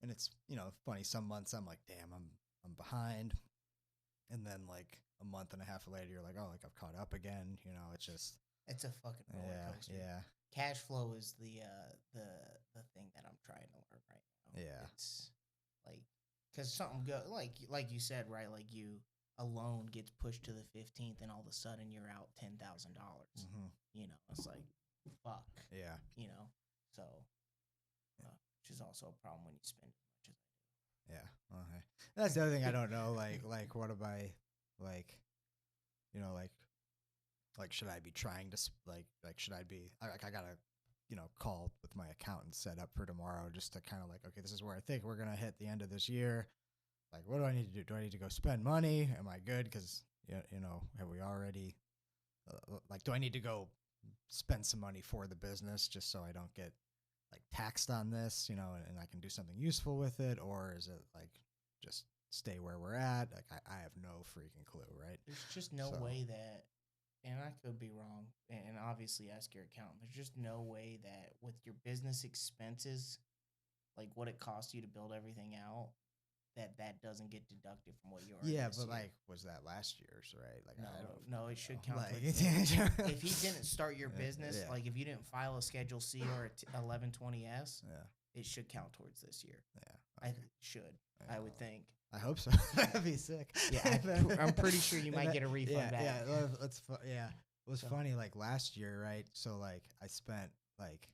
And it's, you know, funny. Some months I'm like, damn, I'm behind. And then like a month and a half later, you're like, oh, like I've caught up again. You know, it's a fucking roller coaster. Yeah. cash flow is the thing that I'm trying to learn right now. Yeah. It's like because something go like you said, right? Like you a loan gets pushed to the 15th, and all of a sudden you're out $10,000. Mm-hmm. You know, it's like fuck. Yeah. You know, so which is also a problem when you spend as much as I do. Yeah. Okay. That's the other thing I don't know. Like, what am I like? You know, like should I be trying to should I be like I gotta call with my accountant set up for tomorrow just to kind of like, okay, this is where I think we're gonna hit the end of this year. Like, what do I need to do? Do I need to go spend money? Am I good? Because have we already like, do I need to go spend some money for the business just so I don't get like taxed on this, and I can do something useful with it, or is it like just stay where we're at? Like, I have no freaking clue, right? There's just no way that, and I could be wrong, and obviously ask your accountant. There's just no way that with your business expenses, like what it costs you to build everything out, that doesn't get deducted from what you earned. Yeah, but like, was that last year's, right? Like, no, it should count. Like, if you didn't start your business, like if you didn't file a Schedule C or a 1120S, it should count towards this year. Yeah, okay. I should. I would think. I hope so. That'd be sick. Yeah, I'm pretty sure you might get a refund back. Yeah, it was funny. Like last year, right? So like, I spent like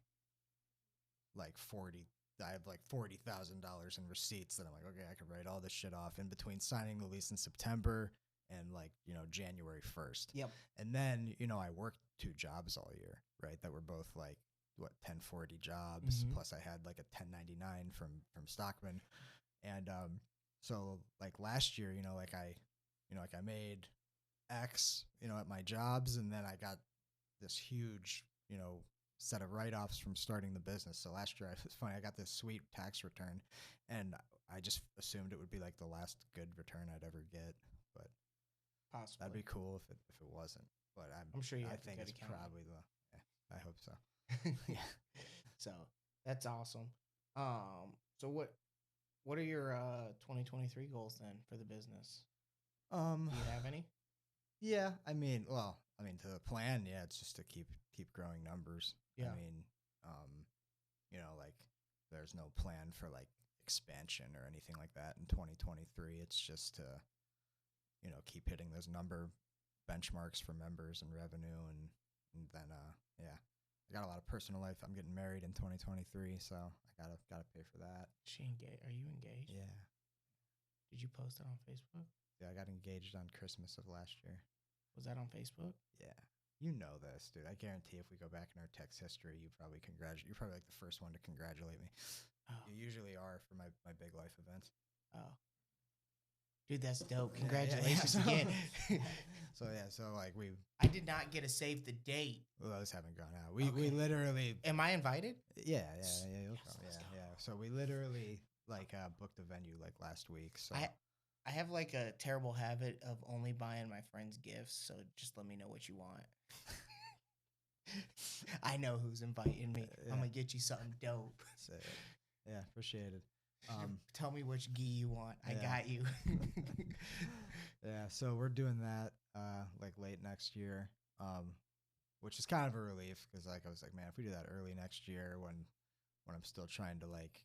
40. I have like $40,000 in receipts that I'm like, okay, I could write all this shit off in between signing the lease in September and like, January 1st. Yep. And then, I worked 2 jobs all year, right? That were both like 1040 jobs. Mm-hmm. Plus I had like a 1099 from Stockman. And, so like last year, I made X, at my jobs, and then I got this huge, set of write-offs from starting the business. So last year, it's funny, I got this sweet tax return, and I just assumed it would be like the last good return I'd ever get, but possibly that'd be cool if it wasn't. But I'm sure I think it's probably I hope so. Yeah. So that's awesome. So what are your 2023 goals then for the business? Do you have any? Yeah, I mean, to the plan, yeah, it's just to keep growing numbers. Yeah. I mean, like there's no plan for like expansion or anything like that in 2023. It's just to, keep hitting those number benchmarks for members and revenue, and then yeah, I got a lot of personal life. I'm getting married in 2023, so I gotta pay for that. Are you engaged? Yeah. Did you post it on Facebook? Yeah, I got engaged on Christmas of last year. Was that on Facebook? Yeah. You know this, dude. I guarantee if we go back in our text history, you're probably like the first one to congratulate me. Oh. You usually are for my big life events. Oh. Dude, that's dope. Congratulations again. So like I did not get to save the date. Well, those haven't gone out. We literally. Am I invited? Yeah. So we literally like booked a venue like last week. So I have like a terrible habit of only buying my friends gifts, so just let me know what you want. I know who's inviting me. Yeah. I'm gonna get you something dope. Yeah, appreciate it. Tell me which gi you want. I got you. Yeah, so we're doing that like late next year, which is kind of a relief because like I was like, man, if we do that early next year when I'm still trying to like,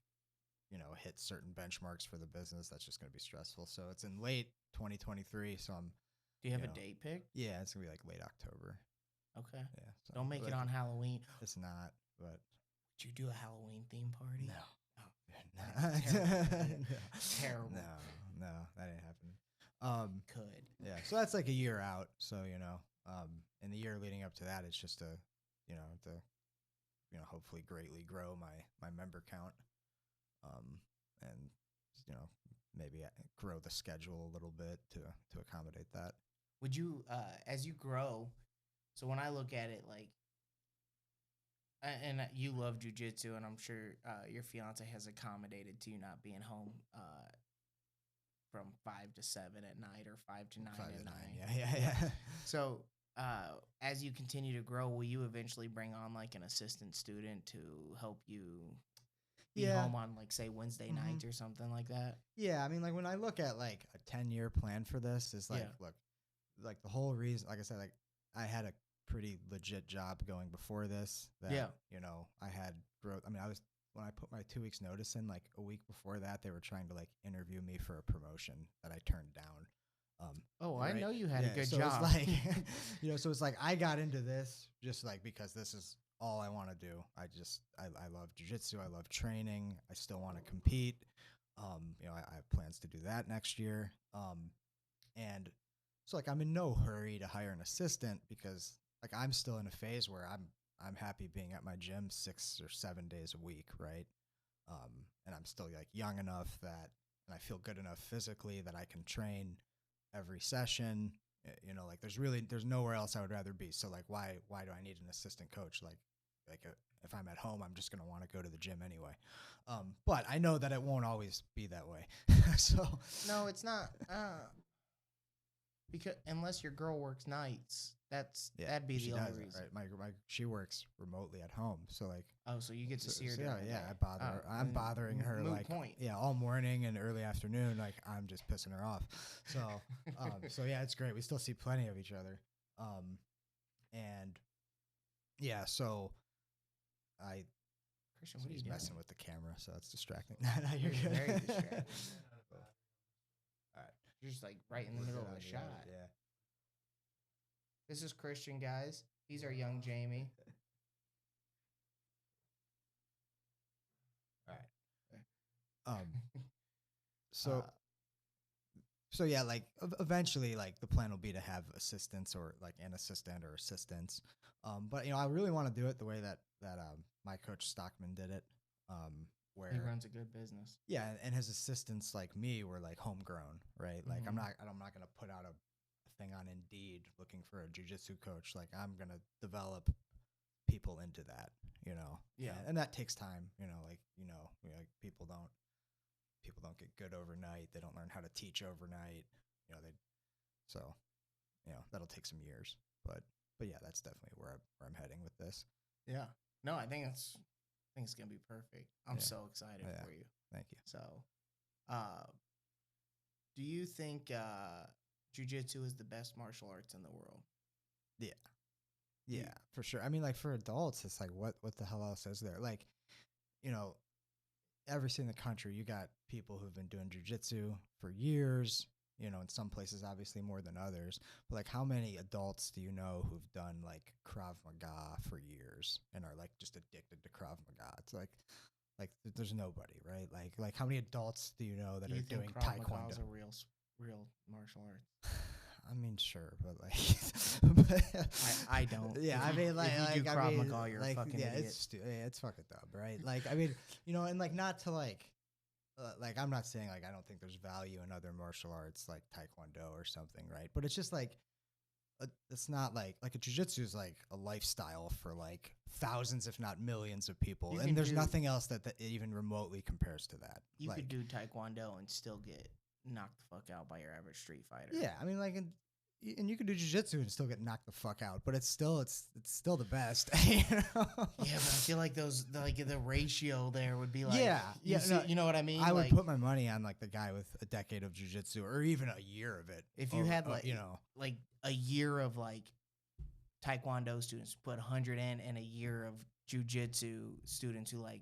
hit certain benchmarks for the business, that's just going to be stressful. So it's in late 2023. So Do you have a date picked? Yeah, it's going to be like late October. Okay. Yeah. So, don't make it on Halloween. It's not, but. Would you do a Halloween theme party? No. Oh, terrible. No, that ain't happening. Could. Yeah. So that's like a year out. So, in the year leading up to that, it's just to hopefully greatly grow my member count. And maybe grow the schedule a little bit to accommodate that. Would you, as you grow, so when I look at it, like, and you love jujitsu, and I'm sure your fiance has accommodated to you not being home from 5 to 7 at night or 5 to 9 at night. Yeah. So as you continue to grow, will you eventually bring on like an assistant student to help you be home on like say Wednesday nights or something like that? Yeah, I mean, like when I look at like a 10-year plan for this, is like look, like the whole reason, like I said, like I had a pretty legit job going before this. That, Yeah. you know, I had growth. I mean, when I put my 2 weeks notice in, like a week before that, they were trying to like interview me for a promotion that I turned down. Oh, I right? know you had a good so job. it's like, so it's like I got into this just like because this is all I want to do. I love jiu-jitsu. I love training. I still want to compete. I have plans to do that next year. And so like I'm in no hurry to hire an assistant because like I'm still in a phase where I'm happy being at my gym 6 or 7 days a week, right? And I'm still like young enough and I feel good enough physically that I can train every session. Like there's nowhere else I would rather be. So like why do I need an assistant coach? If I'm at home, I'm just gonna want to go to the gym anyway. But I know that it won't always be that way. So No, it's not. Because unless your girl works nights, that'd be the only reason. Right? She works remotely at home, so like. Oh, so you get to see her. I'm bothering her like point. all morning and early afternoon. Like I'm just pissing her off. So so yeah, it's great. We still see plenty of each other. And yeah, so Christian, what are you he's doing? messing with the camera, so it's distracting. No, you're good. Very distracting. All right, you're just like right in the middle of the shot. Yeah. This is Christian, guys. He's our young Jamie. All right. So yeah, like eventually, like the plan will be to have assistants or like an assistant or assistants. But I really want to do it the way that my coach Stockman did it. Where he runs a good business. Yeah, and his assistants like me were like homegrown, right? Like I'm not gonna put out a thing on Indeed looking for a jiu-jitsu coach. Like I'm gonna develop people into that, Yeah, and that takes time, like people don't get good overnight. They don't learn how to teach overnight. That'll take some years. But yeah, that's definitely where I'm heading with this. Yeah. No, I think it's gonna be perfect. I'm so excited for you. Thank you. So, do you think jiu-jitsu is the best martial arts in the world? Yeah, for sure. I mean, like for adults, it's like what the hell else is there? Like, every state in the country, you got people who've been doing jiu-jitsu for years, in some places obviously more than others. But like how many adults do you know who've done like Krav Maga for years and are like just addicted to Krav Maga? It's like there's nobody, right? Like how many adults do you know that are doing Krav Taekwondo? Maga is a real martial art? I mean, sure, but like, I don't. Yeah, I mean, like, if you do Krav Maga, you're a fucking idiot. It's fucking dumb, right? Like, I mean, and like not to like I'm not saying like I don't think there's value in other martial arts like Taekwondo or something, right? But it's just like it's not like a jiu-jitsu is like a lifestyle for like thousands, if not millions, of people, and there's nothing else that even remotely compares to that. You could do Taekwondo and still get knocked the fuck out by your average street fighter. Yeah, I mean, like, and you can do jiu-jitsu and still get knocked the fuck out, but it's still the best. Yeah, but I feel like the ratio there would be like you know what I mean? I would put my money on like the guy with a decade of jiu-jitsu or even a year of it. If you had like a year of like Taekwondo students, put 100 in, and a year of jiu-jitsu students who like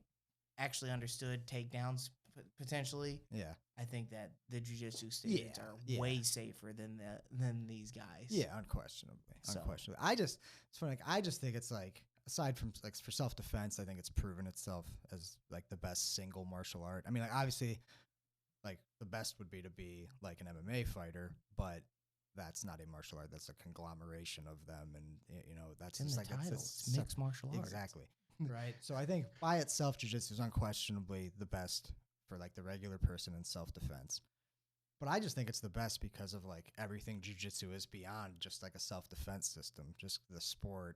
actually understood takedowns potentially. Yeah, I think that the jiu-jitsu students are way safer than these guys. Yeah, unquestionably. It's funny. Like, I just think it's like, aside from like for self-defense, I think it's proven itself as like the best single martial art. I mean, like obviously, like the best would be to be like an MMA fighter, but that's not a martial art. That's a conglomeration of them, and that's it's just in the title. It's mixed martial arts. Exactly. Right. So I think by itself, jiu-jitsu is unquestionably the best for like the regular person in self-defense. But I just think it's the best because of like everything jiu-jitsu is beyond just like a self-defense system, just the sport,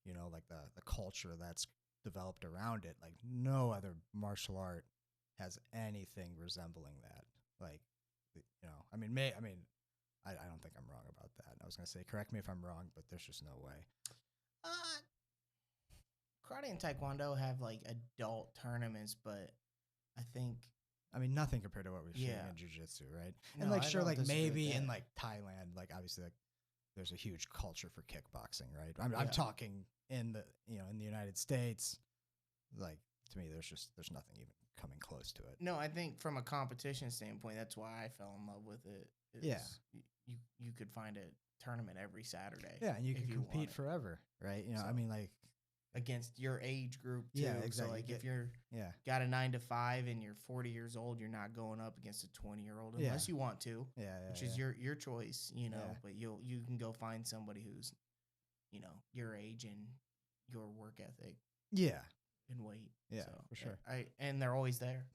like the culture that's developed around it. Like no other martial art has anything resembling that. Like, I don't think I'm wrong about that. I was going to say, correct me if I'm wrong, but there's just no way. Karate and Taekwondo have like adult tournaments, but I think nothing compared to what we're seeing in jiu-jitsu, right? And like sure, like maybe in like Thailand, like obviously like there's a huge culture for kickboxing, right? I'm talking in the in the United States, like to me, there's nothing even coming close to it. No, I think from a competition standpoint, that's why I fell in love with it. Yeah. You could find a tournament every Saturday. Yeah, and you can if compete wanted. forever, right? You know, So, I mean, like against your age group too. Yeah, exactly. So like if you're yeah, got a 9 to 5 and you're 40 years old, you're not going up against a 20-year-old unless you want to, which is your choice, you know. Yeah. But you can go find somebody who's, you know, your age and your work ethic. Yeah. And weight. Yeah, so, for sure. And they're always there.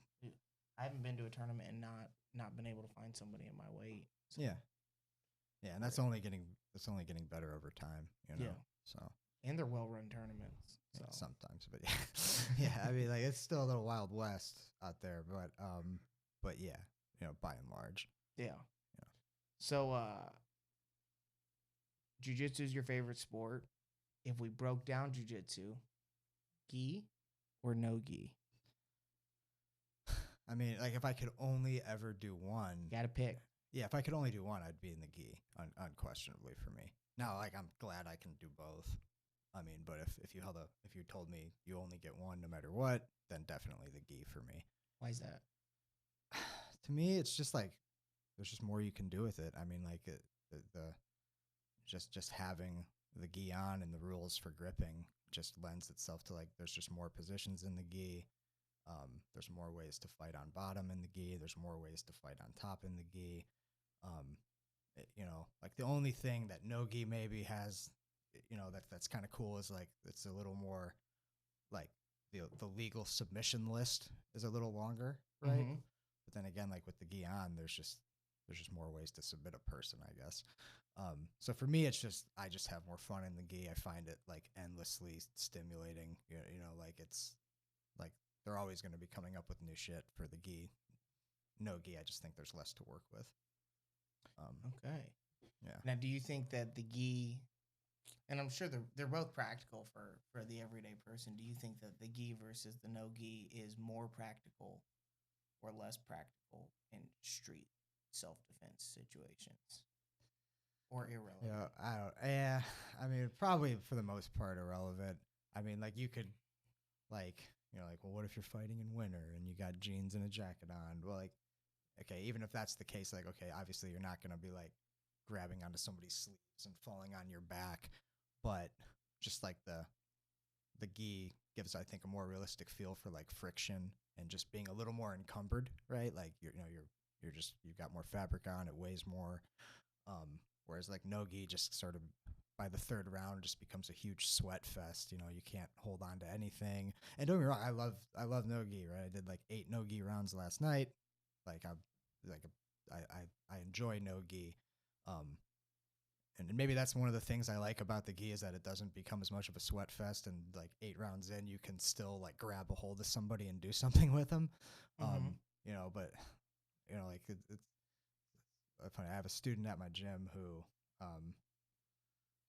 I haven't been to a tournament and not been able to find somebody in my weight. So. Yeah. Yeah, and that's only getting better over time, you know. Yeah. So. And they're well-run tournaments. So. Yeah, sometimes, but yeah. Yeah, I mean, like it's still a little Wild West out there, but yeah, you know, by and large. Yeah. So, jiu-jitsu is your favorite sport. If we broke down jiu-jitsu, gi or no gi? I mean, like if I could only ever do one, Gotta pick. Yeah, if I could only do one, I'd be in the gi, unquestionably for me. Now, like I'm glad I can do both. I mean, but if you told me you only get one no matter what, then definitely the gi for me. Why is that? To me, it's just like there's just more you can do with it. I mean, like just having the gi on and the rules for gripping just lends itself to like there's just more positions in the gi. There's more ways to fight on bottom in the gi. There's more ways to fight on top in the gi. You know, like the only thing that no gi maybe has, you know, that's kind of cool is like it's a little more like the legal submission list is a little longer, right? Mm-hmm. But then again, like with the gi on, there's just more ways to submit a person, I guess. So for me, it's just I just have more fun in the gi. I find it like endlessly stimulating. You know, like it's like they're always going to be coming up with new shit for the gi. No gi, I just think there's less to work with. Okay. Yeah. Now, do you think that the gi, and I'm sure they're both practical for the everyday person, do you think that the gi versus the no gi is more practical or less practical in street self-defense situations? Or irrelevant? Yeah, I mean, probably for the most part irrelevant. I mean, like you could, like, you know, like, well, what if you're fighting in winter and you got jeans and a jacket on? Well, like, okay, even if that's the case, like, okay, obviously you're not going to be like grabbing onto somebody's sleeves and falling on your back, but just like the gi gives, I think, a more realistic feel for like friction and just being a little more encumbered, right? Like you've got more fabric on, it weighs more. Whereas like no gi just sort of by the third round just becomes a huge sweat fest. You know, you can't hold on to anything. And don't get me wrong, I love no gi, right? I did like 8 no gi rounds last night. Like I enjoy no gi. And maybe that's one of the things I like about the gi is that it doesn't become as much of a sweat fest, and like 8 rounds in, you can still like grab a hold of somebody and do something with them. Mm-hmm. You know, but you know, like it's funny. I have a student at my gym who,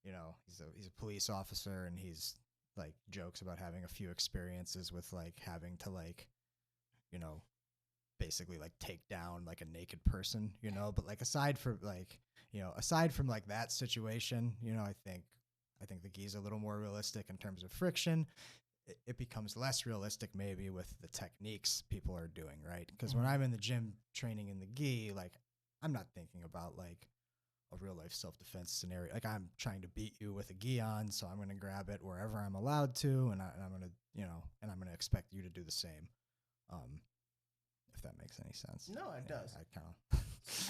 you know, he's a police officer, and he's like jokes about having a few experiences with like having to like, you know, basically like take down like a naked person, you know. But like aside from like that situation, you know, I think the gi is a little more realistic in terms of friction. It becomes less realistic maybe with the techniques people are doing, right? Because when I'm in the gym training in the gi, like I'm not thinking about like a real life self-defense scenario. Like I'm trying to beat you with a gi on, so I'm going to grab it wherever I'm allowed to, and I'm going to, you know, and I'm going to expect you to do the same. If that makes any sense. No, it does. I kind of.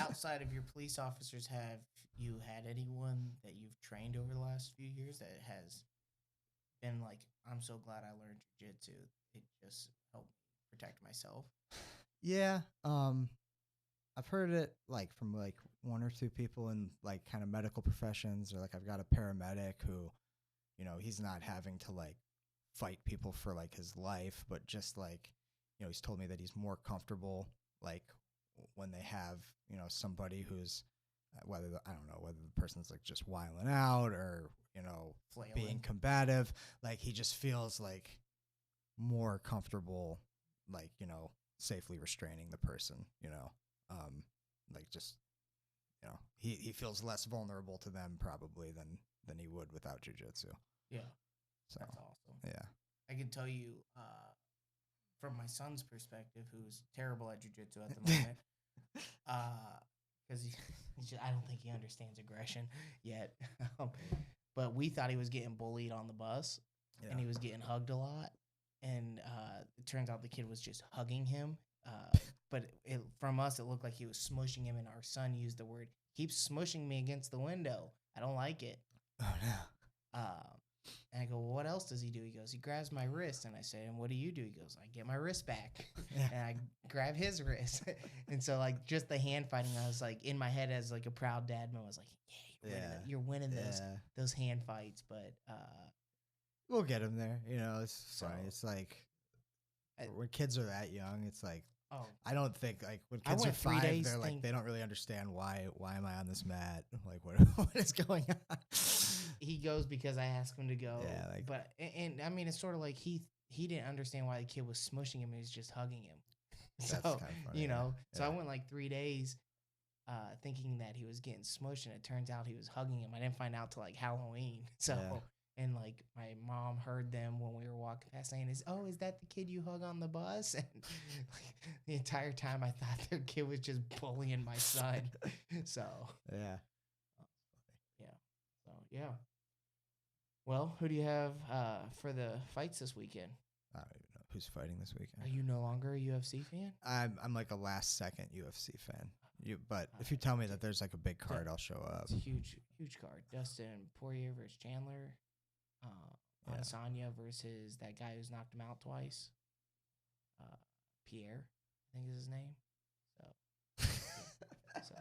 Outside of your police officers, have you had anyone that you've trained over the last few years that has been like, I'm so glad I learned jiu-jitsu. It just helped protect myself? Yeah. I've heard it like from like 1 or 2 people in like kind of medical professions, or like I've got a paramedic who, you know, he's not having to like fight people for like his life, but just like, you know, he's told me that he's more comfortable like when they have, you know, somebody who's I don't know whether the person's like just wiling out or, you know, Flailing. Being combative, like he just feels like more comfortable, like, you know, safely restraining the person, you know, like just, you know, he feels less vulnerable to them probably than he would without jujitsu. Yeah, So that's awesome. yeah. I can tell you from my son's perspective, who's terrible at jujitsu at the moment, because I don't think he understands aggression yet. But we thought he was getting bullied on the bus, and he was getting hugged a lot. And it turns out the kid was just hugging him. But from us, it looked like he was smushing him, and our son used the word, "Keep smushing me against the window. I don't like it." Oh no. And I go, "Well, what else does he do?" He goes, "He grabs my wrist." And I say, "And what do you do?" He goes, "I get my wrist back." Yeah. And I grab his wrist. And so, like, just the hand fighting, I was like, in my head as like a proud dad, I was like, "Yeah, you're winning those hand fights." But we'll get him there. You know, it's funny. It's like when kids are that young, it's like, I don't think like when kids are 5, they're like they don't really understand why am I on this mat? Like what is going on? He goes because I asked him to go. Yeah, like, but and I mean it's sort of like he didn't understand why the kid was smushing him. He was just hugging him. So kind of funny, you know, so I went like 3 days thinking that he was getting smushed, and it turns out he was hugging him. I didn't find out till like Halloween. So. Yeah. And like my mom heard them when we were walking past saying, "Is that the kid you hug on the bus?" And like, the entire time I thought the kid was just bullying my son. So yeah. So yeah. Well, who do you have for the fights this weekend? I don't even know who's fighting this weekend. Are you no longer a UFC fan? I'm like a last second UFC fan. But if you tell me that there's like a big card, I'll show up. It's a huge card. Dustin Poirier versus Chandler. Adesanya versus that guy who's knocked him out twice. Pierre, I think is his name. So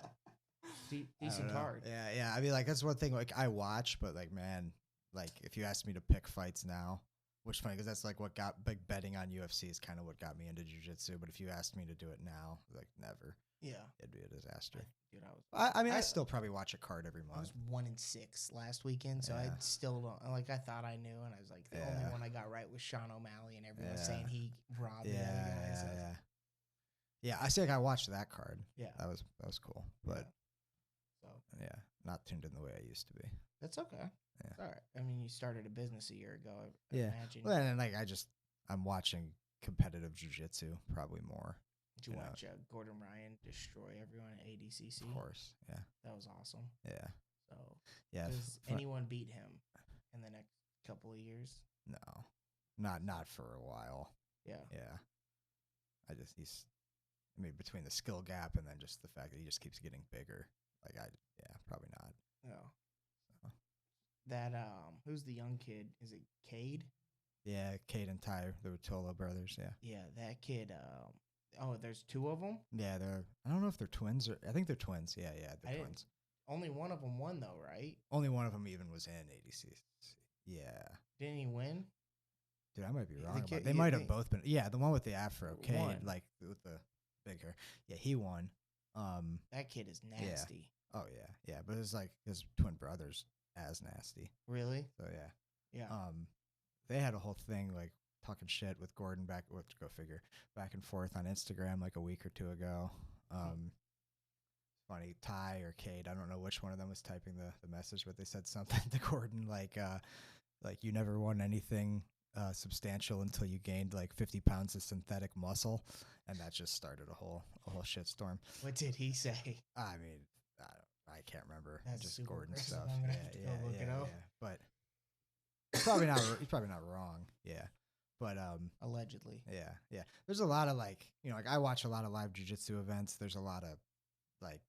decent card. Yeah. I mean, like that's one thing. Like I watch, but like, man, like if you asked me to pick fights now, which is funny because that's like what got big betting on UFC is kind of what got me into jiu-jitsu. But if you asked me to do it now, like never. Yeah, it'd be a disaster. Dude, I still probably watch a card every month. I was 1-6 last weekend, so I still don't like. I thought I knew, and I was like, the only one I got right was Sean O'Malley, and everyone was saying he robbed the other guys. Yeah. I see. Like I watched that card. Yeah, that was cool, but not tuned in the way I used to be. That's okay. Yeah, all right. I mean, you started a business a year ago. I imagine. Well, and like I'm watching competitive jiu-jitsu probably more. Did you watch Gordon Ryan destroy everyone at ADCC? Of course, yeah. That was awesome. Yeah. So, yeah. Does anyone beat him in the next couple of years? No, not for a while. Yeah. Yeah. I mean, between the skill gap and then just the fact that he just keeps getting bigger, probably not. No. So. That who's the young kid? Is it Cade? Yeah, Cade and Ty, the Rutola brothers. Yeah. Yeah, that kid. There's 2 of them? Yeah, I don't know if they're twins or I think they're twins. Yeah, they're twins. Only one of them won though, right? Only one of them even was in ADC. Yeah. Didn't he win? Dude, I might be wrong. They might have both been. Yeah, the one with the afro, Cade, like with the big hair. Yeah, he won. That kid is nasty. Yeah. Oh yeah, yeah. But it's like his twin brothers as nasty. Really? So yeah. Yeah. They had a whole thing like talking shit with Gordon back and forth on Instagram like a week or 2 ago. Funny, Ty or Cade, I don't know which one of them was typing the message, but they said something to Gordon like you never won anything substantial until you gained like 50 pounds of synthetic muscle, and that just started a whole shitstorm. What did he say? I mean, I can't remember. That's just super Gordon aggressive. stuff. I'm gonna have to go look it up. But he's probably not wrong. Yeah. But allegedly. Yeah. There's a lot of like, like I watch a lot of live jiu-jitsu events. There's a lot of like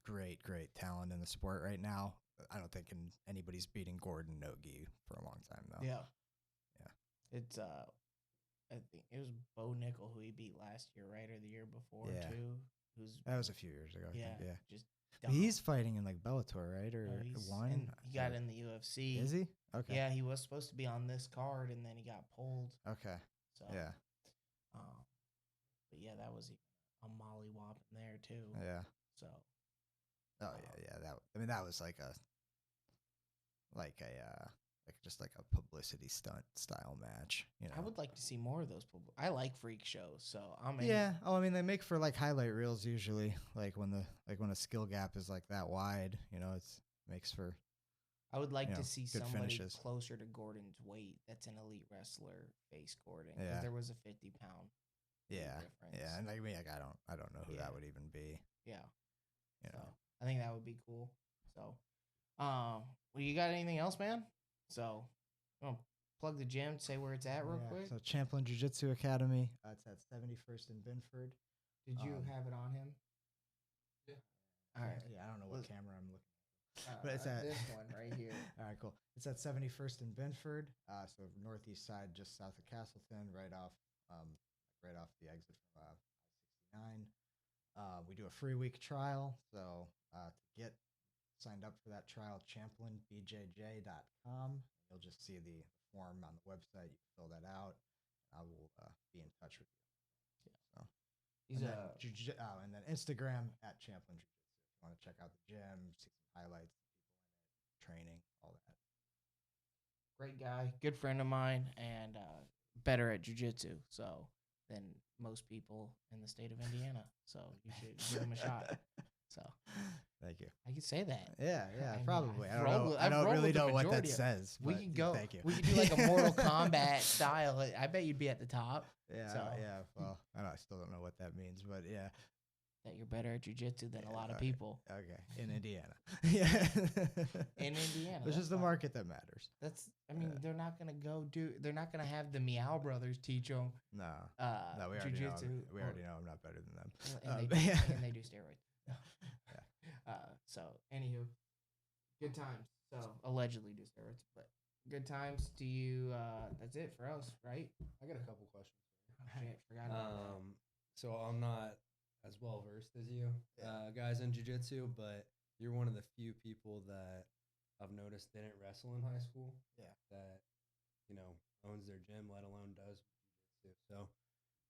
great talent in the sport right now. I don't think anybody's beating Gordon Nogi for a long time though. Yeah. It's I think it was Bo Nickel who he beat last year, right, or the year before too. That was a few years ago. Yeah. I think, just. He's fighting in like Bellator, right? Or won? He got in the UFC. Is he? Okay. Yeah, he was supposed to be on this card, and then he got pulled. Okay. So yeah. But yeah, that was a mollywop in there too. Yeah. So. Oh yeah. That was like a like just like a publicity stunt style match. You know, I would like to see more of those. I like freak shows, so I'm in. yeah. Oh, I mean, they make for like highlight reels usually. Like when a skill gap is like that wide, you know, it's makes for I would like you to know, see good somebody finishes. closer to Gordon's weight that's an elite wrestler face Gordon, because Yeah. there was a 50-pound Yeah, difference. yeah. And I mean, like I don't know who Yeah. that would even be. Yeah. You So know. I think that would be cool. So, well, you got anything else, man? So, plug the gym, say where it's at real quick. So Champlin Jiu-Jitsu Academy. It's at 71st and Binford. Did you have it on him? Yeah. All right. Yeah, I don't know what camera I'm looking at. But But it's at this one right here. All right, cool. It's at 71st and Binford. So northeast side, just south of Castleton, right off the exit from I-69. We do a free week trial. So to get signed up for that trial, champlinbjj.com. You'll just see the form on the website. You fill that out. I will be in touch with you. So, and then Instagram at Champlin Jiu-Jitsu. If you want to check out the gym, see some highlights, people in it, training, all that. Great guy, good friend of mine, and better at jiu-jitsu than most people in the state of Indiana. So you should give him a shot. So Thank you. I can say that. Yeah, I mean, probably. I I've don't know. rolled- I I've don't rolled really with the know what that majority of- says. We but could go. Thank you. We could do like a Mortal Kombat style. I bet you'd be at the top. Yeah, So- yeah. Well, I still don't know what that means, but yeah. That you're better at jiu-jitsu than a lot of Okay. people Okay, in Indiana. Yeah. in Indiana. Which that's is the fine. market that matters. I mean, they're not gonna They're not gonna have the Meow Brothers teach them. No, no, we already know. Jiu-jitsu. We already know I'm not better than them. And they do steroids. So, anywho, good times. So, allegedly do steroids, but good times. Do you? That's it for us, right? I got a couple questions. Oh, shit, forgot about that. So I'm not as well versed as you guys in jiu-jitsu, but you're one of the few people that I've noticed didn't wrestle in high school. Yeah. That, owns their gym, let alone does jiu-jitsu. So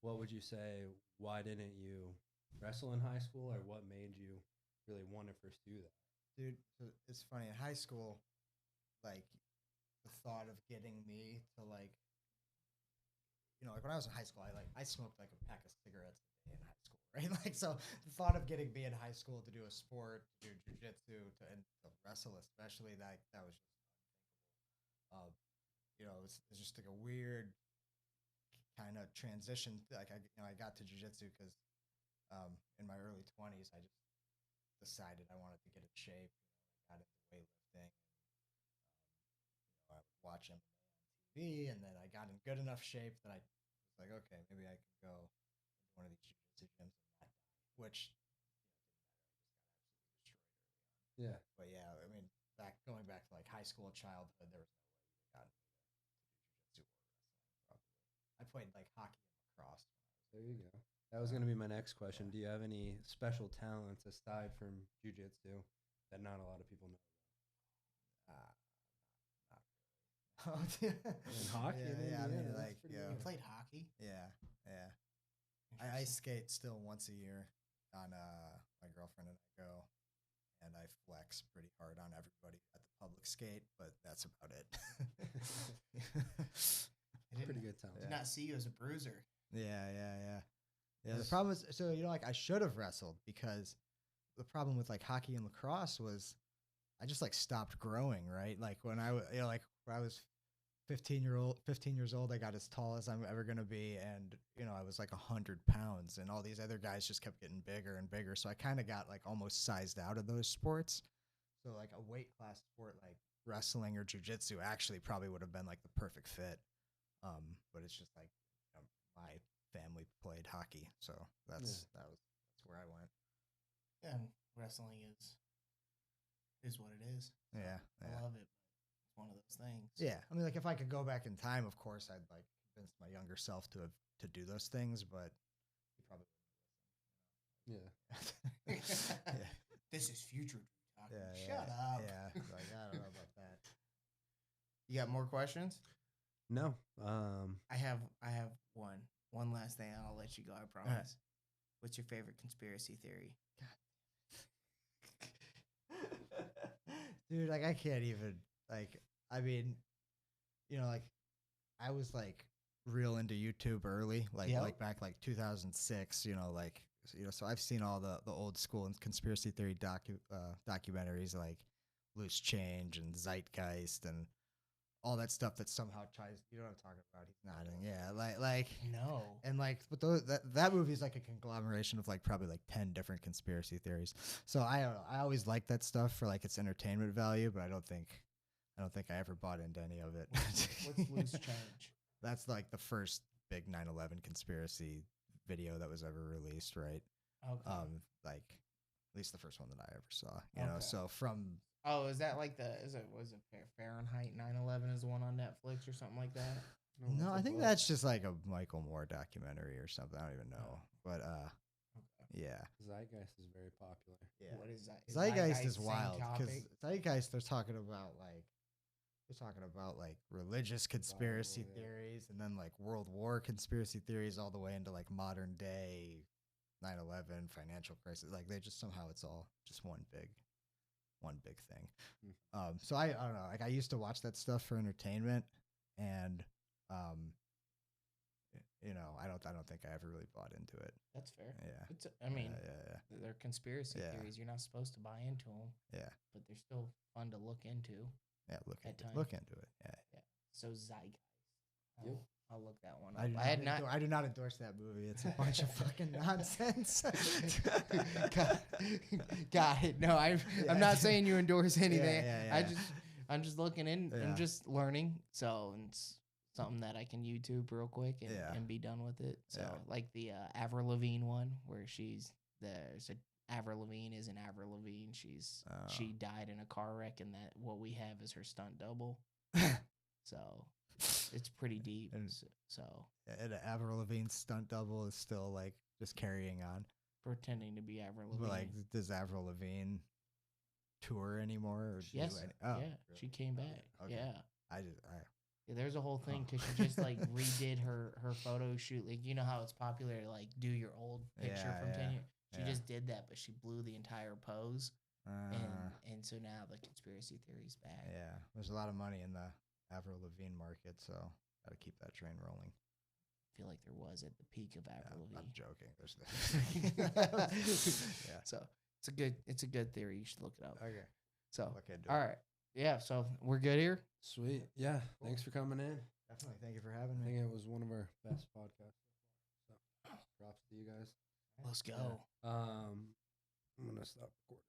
what would you say, why didn't you wrestle in high school, or what made you really want to pursue that? Dude, so it's funny. In high school, like, the thought of getting me to, like when I was in high school, I smoked like a pack of cigarettes a day in high school, right? Like, so the thought of getting me in high school to do a sport, to do jujitsu, and to wrestle, especially, that was just unthinkable. It's just like a weird kind of transition. Like, I got to jujitsu because in my early 20s, I just decided I wanted to get in shape. I got into weightlifting, and I would watch MMA on TV, and then I got in good enough shape that I was like, okay, maybe I can go into one of these jiu-jitsu gyms and not die, which didn't matter. I just got absolutely destroyed early on. Yeah. But yeah, I mean, going back to like high school, childhood, there was no way you got me to do jiu-jitsu or wrestling. Probably, I played like hockey and lacrosse when I was. There you go. That was going to be my next question. Do you have any special talents aside from jiu-jitsu that not a lot of people know about? Not really. In hockey in Yeah, I mean, Indiana, that's like, pretty yeah. You good. played hockey. Yeah. I ice skate still once a year. On my girlfriend and I go, and I flex pretty hard on everybody at the public skate, but that's about it. Pretty good talent. Did not see you as a bruiser. Yeah. The problem is, so like I should have wrestled, because the problem with like hockey and lacrosse was I just like stopped growing, right? Like when I was 15 years old, I got as tall as I'm ever gonna be, and I was like 100 pounds, and all these other guys just kept getting bigger and bigger. So I kind of got like almost sized out of those sports. So like a weight class sport like wrestling or jujitsu actually probably would have been like the perfect fit. But it's just like my family played hockey, so that's where I went. Yeah, and wrestling is what it is. Yeah. I love it. It's one of those things. Yeah, I mean, like if I could go back in time, of course, I'd like convince my younger self to do those things, but he probably Yeah. yeah. This is future talking. Yeah, Shut up. Yeah, like I don't know about that. You got more questions? No. I have one last thing, and I'll let you go. I promise. right. What's your favorite conspiracy theory? Dude, like I can't even like. I mean, like I was like real into YouTube early, Yep. like back like 2006. So I've seen all the old school and conspiracy theory documentaries like Loose Change and Zeitgeist and all that stuff that somehow tries. You know what I'm talking about? He's nodding. Yeah, like No. and like, but that movie is like a conglomeration of like probably like 10 different conspiracy theories. So I don't know. I always like that stuff for like its entertainment value, but I don't think I ever bought into any of it. What's Loose Change? That's like the first big 9/11 conspiracy video that was ever released, right? Okay. Like at least the first one that I ever saw. You know, Okay. so from Oh, is that like was it Fahrenheit 9/11 is the one on Netflix or something like that? no, that's I a think book. that's just like a Michael Moore documentary or something. I don't even know, but Okay. yeah. Zeitgeist is very popular. Yeah. What is that? Zeitgeist is same wild because topic? Zeitgeist they're talking about like religious conspiracy Bible, yeah. theories and then like World War conspiracy theories all the way into like modern day 9/11 financial crisis. Like they just somehow it's all just one big thing. So I don't know. Like I used to watch that stuff for entertainment, and I don't think I ever really bought into it. That's fair. Yeah. I mean, Yeah. they're conspiracy Yeah. theories. You're not supposed to buy into them, Yeah. but they're still fun to look into. Yeah. At times. Look into it. Yeah. So Zeitgeist. Yep. I'll look that one up. I do not endorse that movie. It's a bunch of fucking nonsense. Got it. No, Yeah. I'm not saying you endorse anything. Yeah. I'm just looking in. Yeah. I'm just learning. So it's something that I can YouTube real quick Yeah. and be done with it. So Yeah. like the Avril Lavigne one where Avril Lavigne isn't Avril Lavigne. She died in a car wreck, and that what we have is her stunt double. So it's pretty deep. And- So And Avril Lavigne's stunt double is still like just carrying on. pretending to be Avril But, Lavigne. like, does Avril Lavigne tour anymore? Or Yes. Do Yeah. really? She came back. Okay. Yeah. I Yeah, there's a whole thing because she just like redid her photo shoot. Like you know how it's popular to like do your old picture Yeah, from 10 yeah, years. She yeah. just did that, but she blew the entire pose, Uh, and so now the conspiracy theory's back. yeah, there's a lot of money in the Avril Lavigne market, so got to keep that train rolling. I feel like there was at the peak of Avril I'm Lavigne. joking. There's yeah. So it's a good theory. You should look it up. Okay. So Look into all it. right, yeah. So we're good here. Sweet. Yeah. Thanks for coming in. Definitely. Thank you for having I me. think it was one of our best podcasts so far. So props to you guys. Let's go. I'm gonna stop recording.